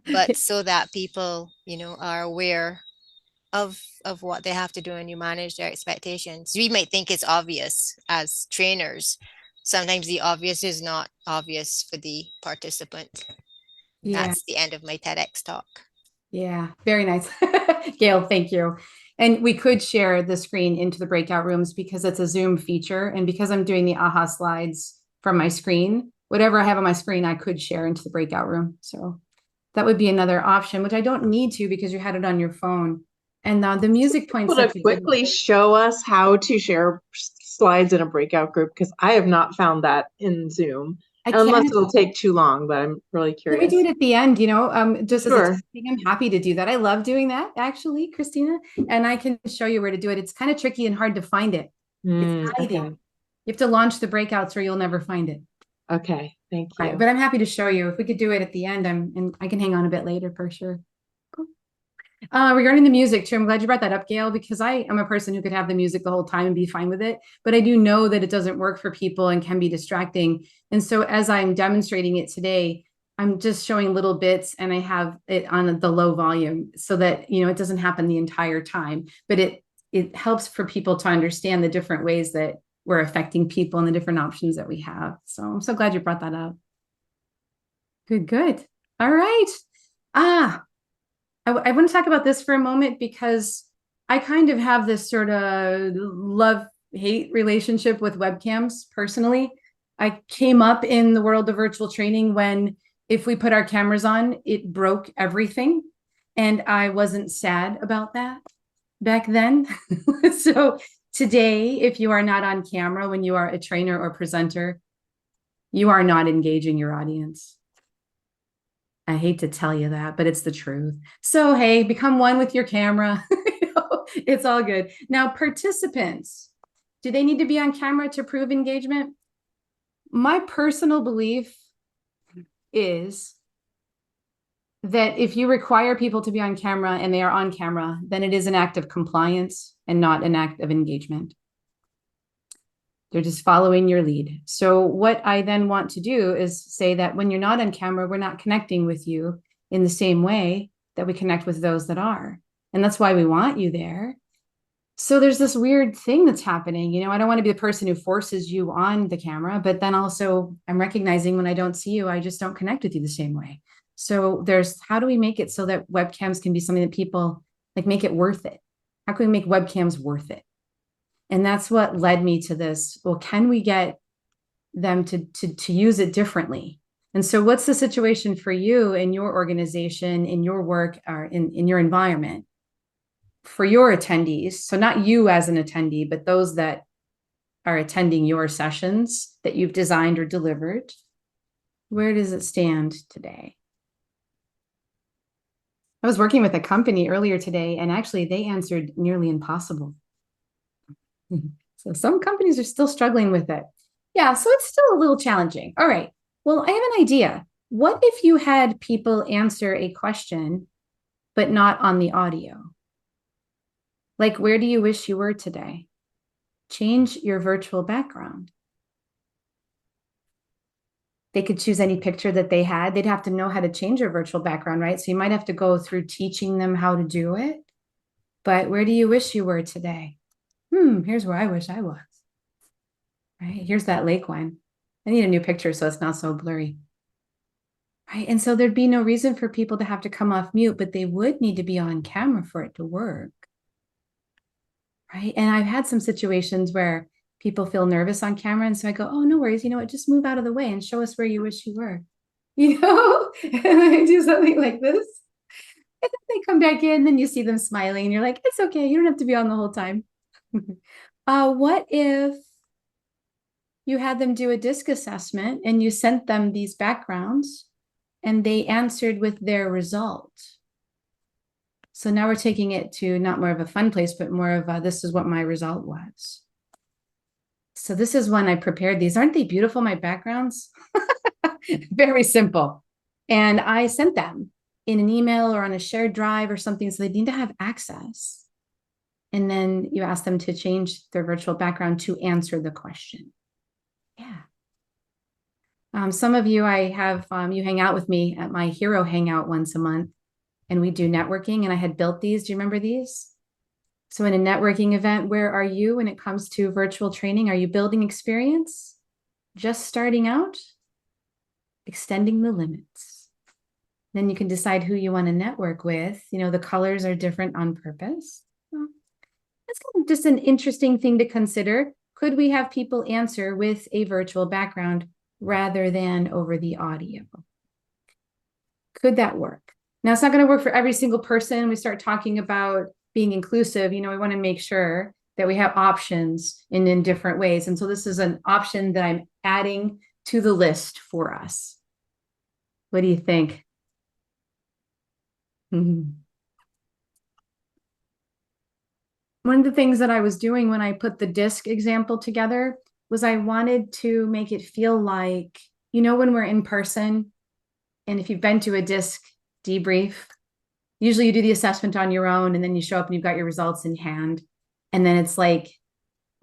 But so that people, are aware of what they have to do and you manage their expectations. We might think it's obvious as trainers. Sometimes the obvious is not obvious for the participant. Yeah. That's the end of my TEDx talk. Yeah, very nice. Gail, thank you. And we could share the screen into the breakout rooms because it's a Zoom feature. And because I'm doing the AHA slides from my screen, whatever I have on my screen, I could share into the breakout room. So that would be another option, which I don't need to because you had it on your phone. And the music points. Could you quickly show us how to share slides in a breakout group? Because I have not found that in Zoom. Unless it'll take too long, but I'm really curious. Can we do it at the end, just sure. As a thing, I'm happy to do that. I love doing that, actually, Christina. And I can show you where to do it. It's kind of tricky and hard to find it. It's hiding. Okay. You have to launch the breakouts or you'll never find it. Okay, thank you. Right, but I'm happy to show you. If we could do it at the end, and I can hang on a bit later for sure. Cool. Regarding the music too, I'm glad you brought that up, Gail, because I am a person who could have the music the whole time and be fine with it. But I do know that it doesn't work for people and can be distracting. And so as I'm demonstrating it today, I'm just showing little bits and I have it on the low volume so that, it doesn't happen the entire time. But it helps for people to understand the different ways that we're affecting people and the different options that we have. So I'm so glad you brought that up. Good. All right. I want to talk about this for a moment because I kind of have this sort of love-hate relationship with webcams personally. I came up in the world of virtual training when if we put our cameras on, it broke everything. And I wasn't sad about that back then. So today, if you are not on camera when you are a trainer or presenter, you are not engaging your audience. I hate to tell you that, but it's the truth. So, hey, become one with your camera. It's all good. Now, participants, do they need to be on camera to prove engagement? My personal belief is that if you require people to be on camera and they are on camera, then it is an act of compliance and not an act of engagement. They're just following your lead. So what I then want to do is say that when you're not on camera, we're not connecting with you in the same way that we connect with those that are. And that's why we want you there. So there's this weird thing that's happening. You know, I don't want to be the person who forces you on the camera, but then also I'm recognizing when I don't see you, I just don't connect with you the same way. So there's, how do we make it so that webcams can be something that people like, make it worth it? How can we make webcams worth it? And that's what led me to this. Well, can we get them to use it differently? And so what's the situation for you in your organization, in your work, or in your environment for your attendees? So not you as an attendee, but those that are attending your sessions that you've designed or delivered. Where does it stand today? I was working with a company earlier today, and actually they answered nearly impossible. So some companies are still struggling with it. Yeah, so it's still a little challenging. All right. Well, I have an idea. What if you had people answer a question, but not on the audio? Like, where do you wish you were today? Change your virtual background. They could choose any picture that they had. They'd have to know how to change their virtual background, right? So you might have to go through teaching them how to do it. But where do you wish you were today? Here's where I wish I was. Right? Here's that lake one. I need a new picture so it's not so blurry. Right? And so there'd be no reason for people to have to come off mute, but they would need to be on camera for it to work. Right? And I've had some situations where people feel nervous on camera. And so I go, oh, no worries. You know what? Just move out of the way and show us where you wish you were. You know, and I do something like this. And then they come back in, then you see them smiling and you're like, it's okay. You don't have to be on the whole time. What if you had them do a disc assessment and you sent them these backgrounds and they answered with their result? So now we're taking it to not more of a fun place, but more of a, this is what my result was. So this is when I prepared these. Aren't they beautiful, my backgrounds? Very simple. And I sent them in an email or on a shared drive or something, so they need to have access. And then you ask them to change their virtual background to answer the question. Yeah. Some of you, I have, you hang out with me at my Hero Hangout once a month, and we do networking, and I had built these. Do you remember these? So in a networking event, where are you when it comes to virtual training? Are you building experience? Just starting out? Extending the limits. Then you can decide who you want to network with. You know, the colors are different on purpose. Well, that's kind of just an interesting thing to consider. Could we have people answer with a virtual background rather than over the audio? Could that work? Now, it's not going to work for every single person. We start talking about being inclusive. You know, we want to make sure that we have options in different ways. And so this is an option that I'm adding to the list for us. What do you think? One of the things that I was doing when I put the disc example together was I wanted to make it feel like, you know, when we're in person, and if you've been to a disc debrief, usually you do the assessment on your own and then you show up and you've got your results in hand. And then it's like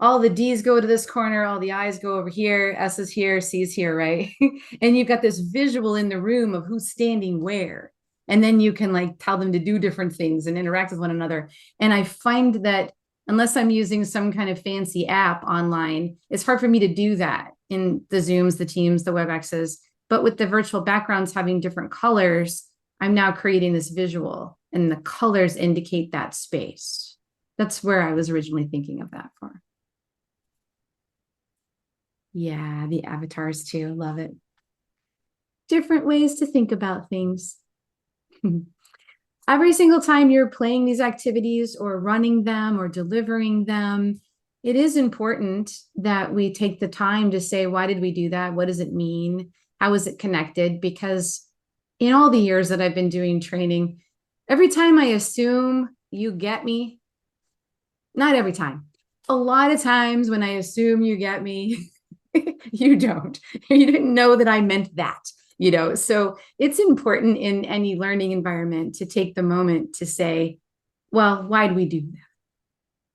all the D's go to this corner, all the I's go over here, S's here, C's here, right? And you've got this visual in the room of who's standing where. And then you can like tell them to do different things and interact with one another. And I find that unless I'm using some kind of fancy app online, it's hard for me to do that in the Zooms, the Teams, the WebExes. But with the virtual backgrounds having different colors, I'm now creating this visual and the colors indicate that space. That's where I was originally thinking of that for. Yeah, the avatars too, love it. Different ways to think about things. Every single time you're playing these activities or running them or delivering them, it is important that we take the time to say, why did we do that? What does it mean? How is it connected? Because in all the years that I've been doing training, every time I assume you get me, not every time, a lot of times when I assume you get me, you don't. You didn't know that I meant that. You know, so it's important in any learning environment to take the moment to say, well, why do we do that?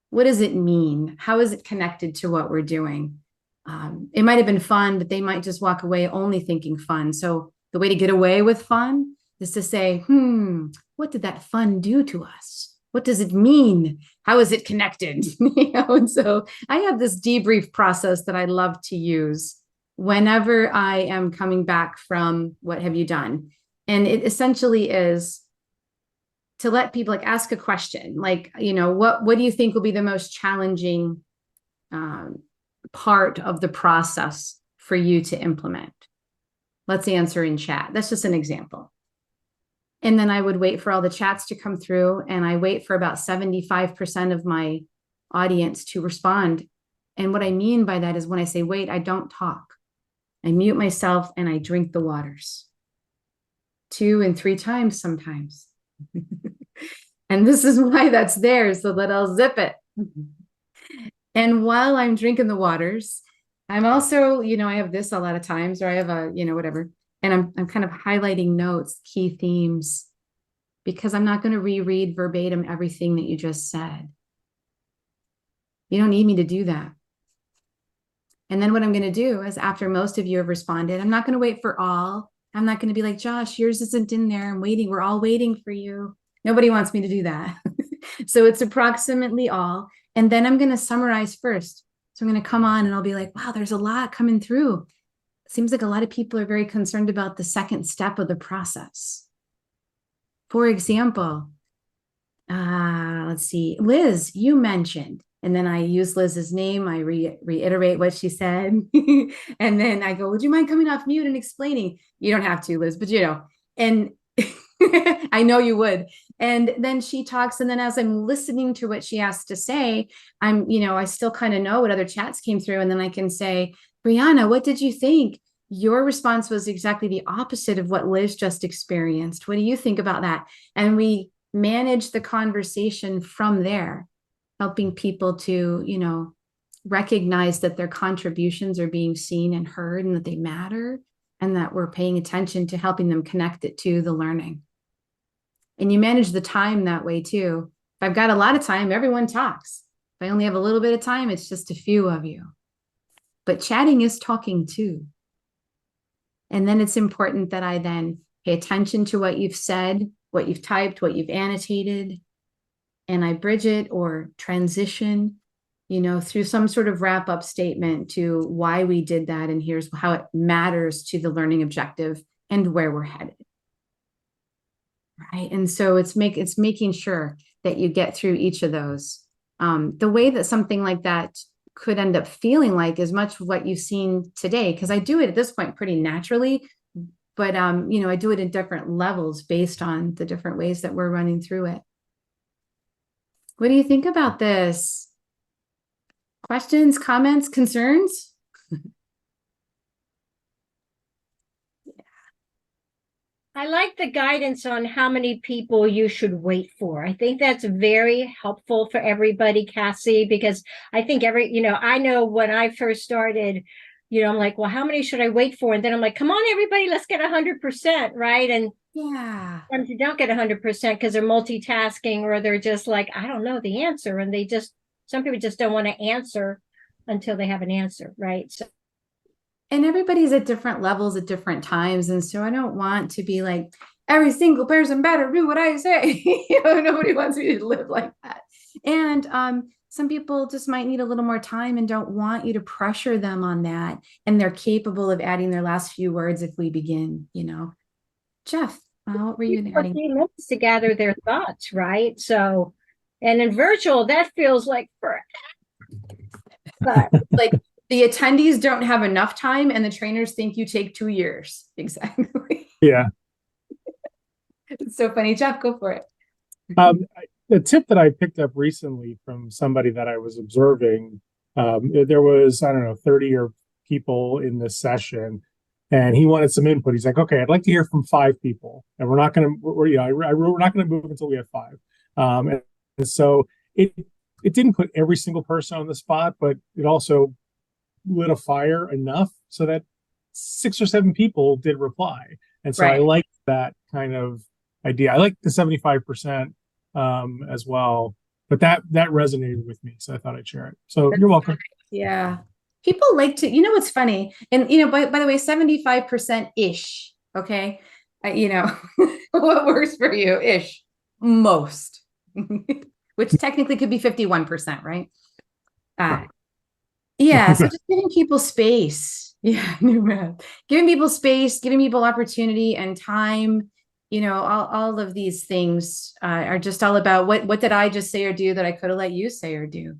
What does it mean? How is it connected to what we're doing? It might have been fun, but they might just walk away only thinking fun. So the way to get away with fun is to say, what did that fun do to us? What does it mean? How is it connected? And so I have this debrief process that I love to use whenever I am coming back from what have you done? And it essentially is to let people ask a question, what do you think will be the most challenging part of the process for you to implement? Let's answer in chat. That's just an example. And then I would wait for all the chats to come through, and I wait for about 75% of my audience to respond. And what I mean by that is when I say wait, I don't talk. I mute myself and I drink the waters 2 and 3 times sometimes. And this is why that's there, so that I'll zip it. And while I'm drinking the waters, I'm also, I have this a lot of times, or I have a, whatever. And I'm kind of highlighting notes, key themes, because I'm not going to reread verbatim everything that you just said. You don't need me to do that. And then what I'm going to do is, after most of you have responded, I'm not going to wait for all. I'm not going to be like, Josh, yours isn't in there. I'm waiting. We're all waiting for you. Nobody wants me to do that. So it's approximately all. And then I'm going to summarize first. So I'm going to come on and I'll be like, wow, there's a lot coming through. Seems like a lot of people are very concerned about the second step of the process. For example, let's see, Liz, you mentioned, and then I use Liz's name. I reiterate what she said. And then I go, would you mind coming off mute and explaining? You don't have to, Liz, but and I know you would. And then she talks. And then as I'm listening to what she has to say, I still kind of know what other chats came through. And then I can say, Brianna, what did you think? Your response was exactly the opposite of what Liz just experienced. What do you think about that? And we manage the conversation from there, helping people to, recognize that their contributions are being seen and heard and that they matter, and that we're paying attention to helping them connect it to the learning. And you manage the time that way too. If I've got a lot of time, everyone talks. If I only have a little bit of time, it's just a few of you. But chatting is talking too. And then it's important that I then pay attention to what you've said, what you've typed, what you've annotated, and I bridge it or transition, through some sort of wrap-up statement to why we did that, and here's how it matters to the learning objective and where we're headed. Right. And so it's making sure that you get through each of those. The way that something like that could end up feeling like is much of what you've seen today, because I do it at this point pretty naturally, but I do it in different levels based on the different ways that we're running through it. What do you think about this? Questions, comments, concerns? I like the guidance on how many people you should wait for. I think that's very helpful for everybody, Cassie, because I think I know when I first started, I'm like, well, how many should I wait for? And then I'm like, come on, everybody, let's get 100%, right? And yeah, sometimes you don't get 100% because they're multitasking, or they're just like, I don't know the answer. And some people just don't want to answer until they have an answer, right? So. And everybody's at different levels at different times. And so I don't want to be like, every single person better do what I say. Nobody wants me to live like that. And some people just might need a little more time and don't want you to pressure them on that. And they're capable of adding their last few words if we begin, Jeff, what were you adding? 14 minutes to gather their thoughts, right? So, and in virtual, that feels like forever. But like, the attendees don't have enough time and the trainers think you take 2 years. Exactly. Yeah. It's so funny. Jeff, go for it. The tip that I picked up recently from somebody that I was observing, there was, 30 or people in this session, and he wanted some input. He's like, okay, I'd like to hear from 5 people, and we're not going to, we're not going to move until we have 5. And so it didn't put every single person on the spot, but it also lit a fire enough so that 6 or 7 people did reply. And so I like that kind of idea. I like the 75% as well, but that resonated with me, so I thought I'd share it. So you're welcome. Yeah, people like to, what's funny, and by the way, 75% ish. Okay, what works for you ish, most, which technically could be 51%, right? Yeah, so just giving people space. Yeah, new math. Giving people space, giving people opportunity and time. You know, all of these things are just all about what did I just say or do that I could have let you say or do?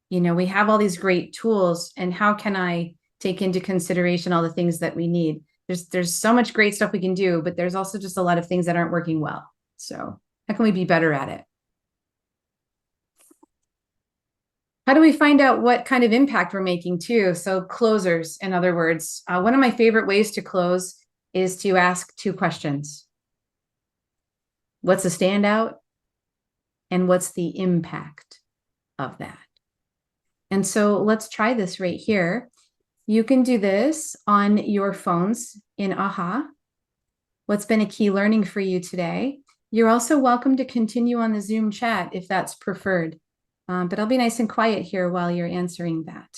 You know, we have all these great tools, and how can I take into consideration all the things that we need? There's so much great stuff we can do, but there's also just a lot of things that aren't working well. So how can we be better at it? How do we find out what kind of impact we're making too? So closers, in other words, one of my favorite ways to close is to ask 2 questions. What's a standout? And what's the impact of that? And so let's try this right here. You can do this on your phones in AHA. What's been a key learning for you today? You're also welcome to continue on the Zoom chat if that's preferred. But I'll be nice and quiet here while you're answering that.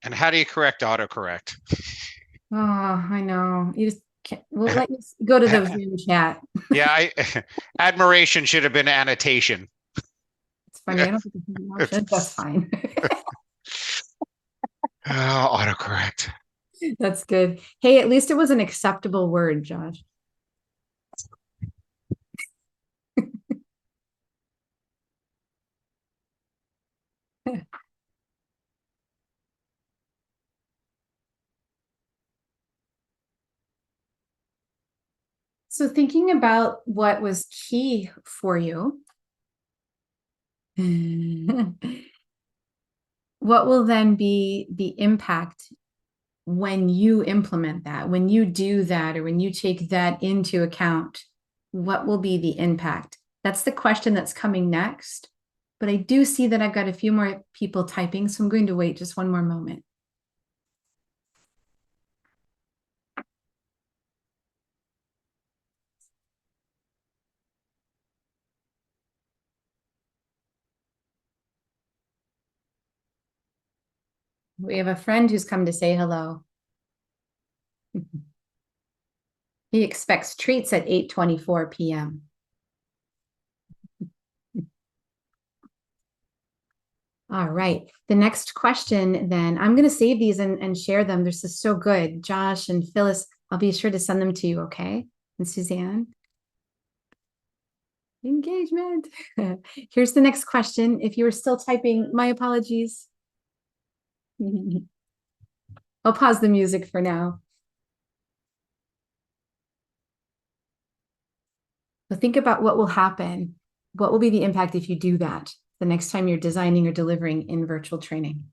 And how do you correct autocorrect? Oh, I know. You just can't, we'll let you go to the Zoom chat. Yeah, admiration should have been annotation. It's funny. I don't think it's an option. That's fine. Oh, autocorrect. That's good. Hey, at least it was an acceptable word, Josh. So thinking about what was key for you, what will then be the impact when you implement that, when you do that, or when you take that into account? What will be the impact? That's the question that's coming next. But I do see that I've got a few more people typing, so I'm going to wait just one more moment. We have a friend who's come to say hello. He expects treats at 8:24 p.m. All right. The next question, then, I'm going to save these and share them. This is so good. Josh and Phyllis, I'll be sure to send them to you, okay? And Suzanne. Engagement. Here's the next question. If you were still typing, my apologies. I'll pause the music for now. But think about what will happen. What will be the impact if you do that the next time you're designing or delivering in virtual training?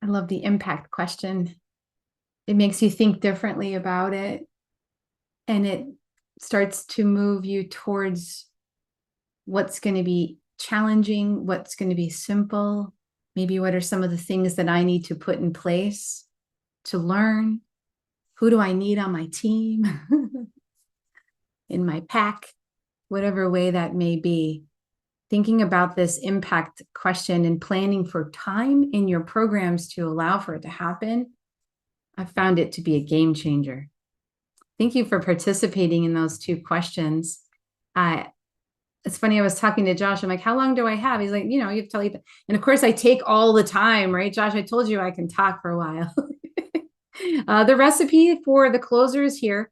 I love the impact question. It makes you think differently about it, and it starts to move you towards what's going to be challenging, what's going to be simple, maybe what are some of the things that I need to put in place to learn. Who do I need on my team, in my pack, whatever way that may be. Thinking about this impact question and planning for time in your programs to allow for it to happen I found it to be a game changer. Thank you for participating in those 2 questions. It's funny, I was talking to Josh. I'm like, how long do I have? He's like, you have to tell you. And of course, I take all the time, right? Josh, I told you I can talk for a while. The recipe for the closers here,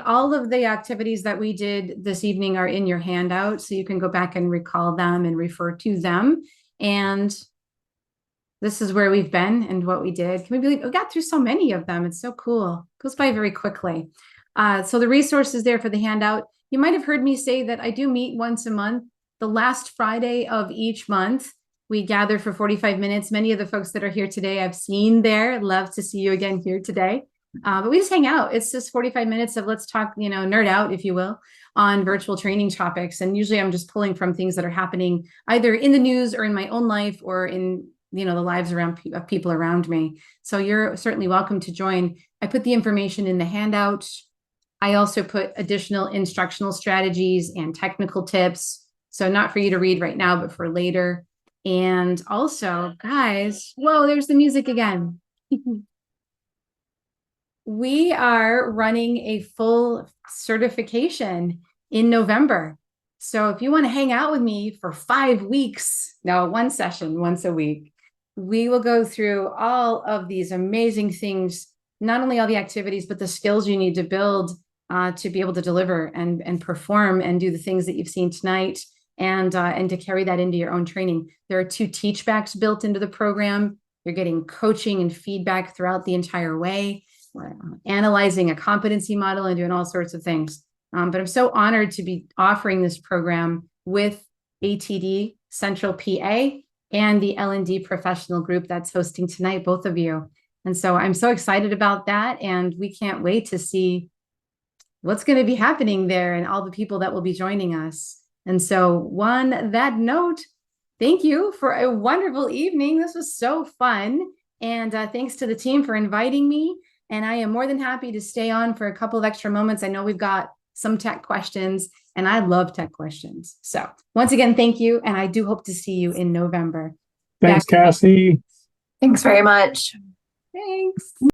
all of the activities that we did this evening are in your handout, so you can go back and recall them and refer to them. And this is where we've been and what we did. Can we believe we got through so many of them? It's so cool. It goes by very quickly. So the resources there for the handout. You might have heard me say that I do meet once a month. The last Friday of each month, we gather for 45 minutes. Many of the folks that are here today I've seen there. Love to see you again here today. But we just hang out. It's just 45 minutes of let's talk, nerd out, if you will, on virtual training topics. And usually I'm just pulling from things that are happening either in the news or in my own life or in the lives of people around me. So you're certainly welcome to join. I put the information in the handout. I also put additional instructional strategies and technical tips. So not for you to read right now, but for later. And also, guys, whoa, there's the music again. We are running a full certification in November. So if you want to hang out with me for 5 weeks, no, 1 session, once a week, we will go through all of these amazing things, not only all the activities, but the skills you need to build to be able to deliver and perform and do the things that you've seen tonight, and to carry that into your own training. There are 2 teachbacks built into the program. You're getting coaching and feedback throughout the entire way. We're analyzing a competency model and doing all sorts of things. But I'm so honored to be offering this program with ATD Central PA and the L&D professional group that's hosting tonight, both of you. And so I'm so excited about that. And we can't wait to see what's going to be happening there and all the people that will be joining us. And so on that note, thank you for a wonderful evening. This was so fun. And thanks to the team for inviting me. And I am more than happy to stay on for a couple of extra moments. I know we've got some tech questions, and I love tech questions. So once again, thank you. And I do hope to see you in November. Thanks, Cassie. Thanks very much. Thanks.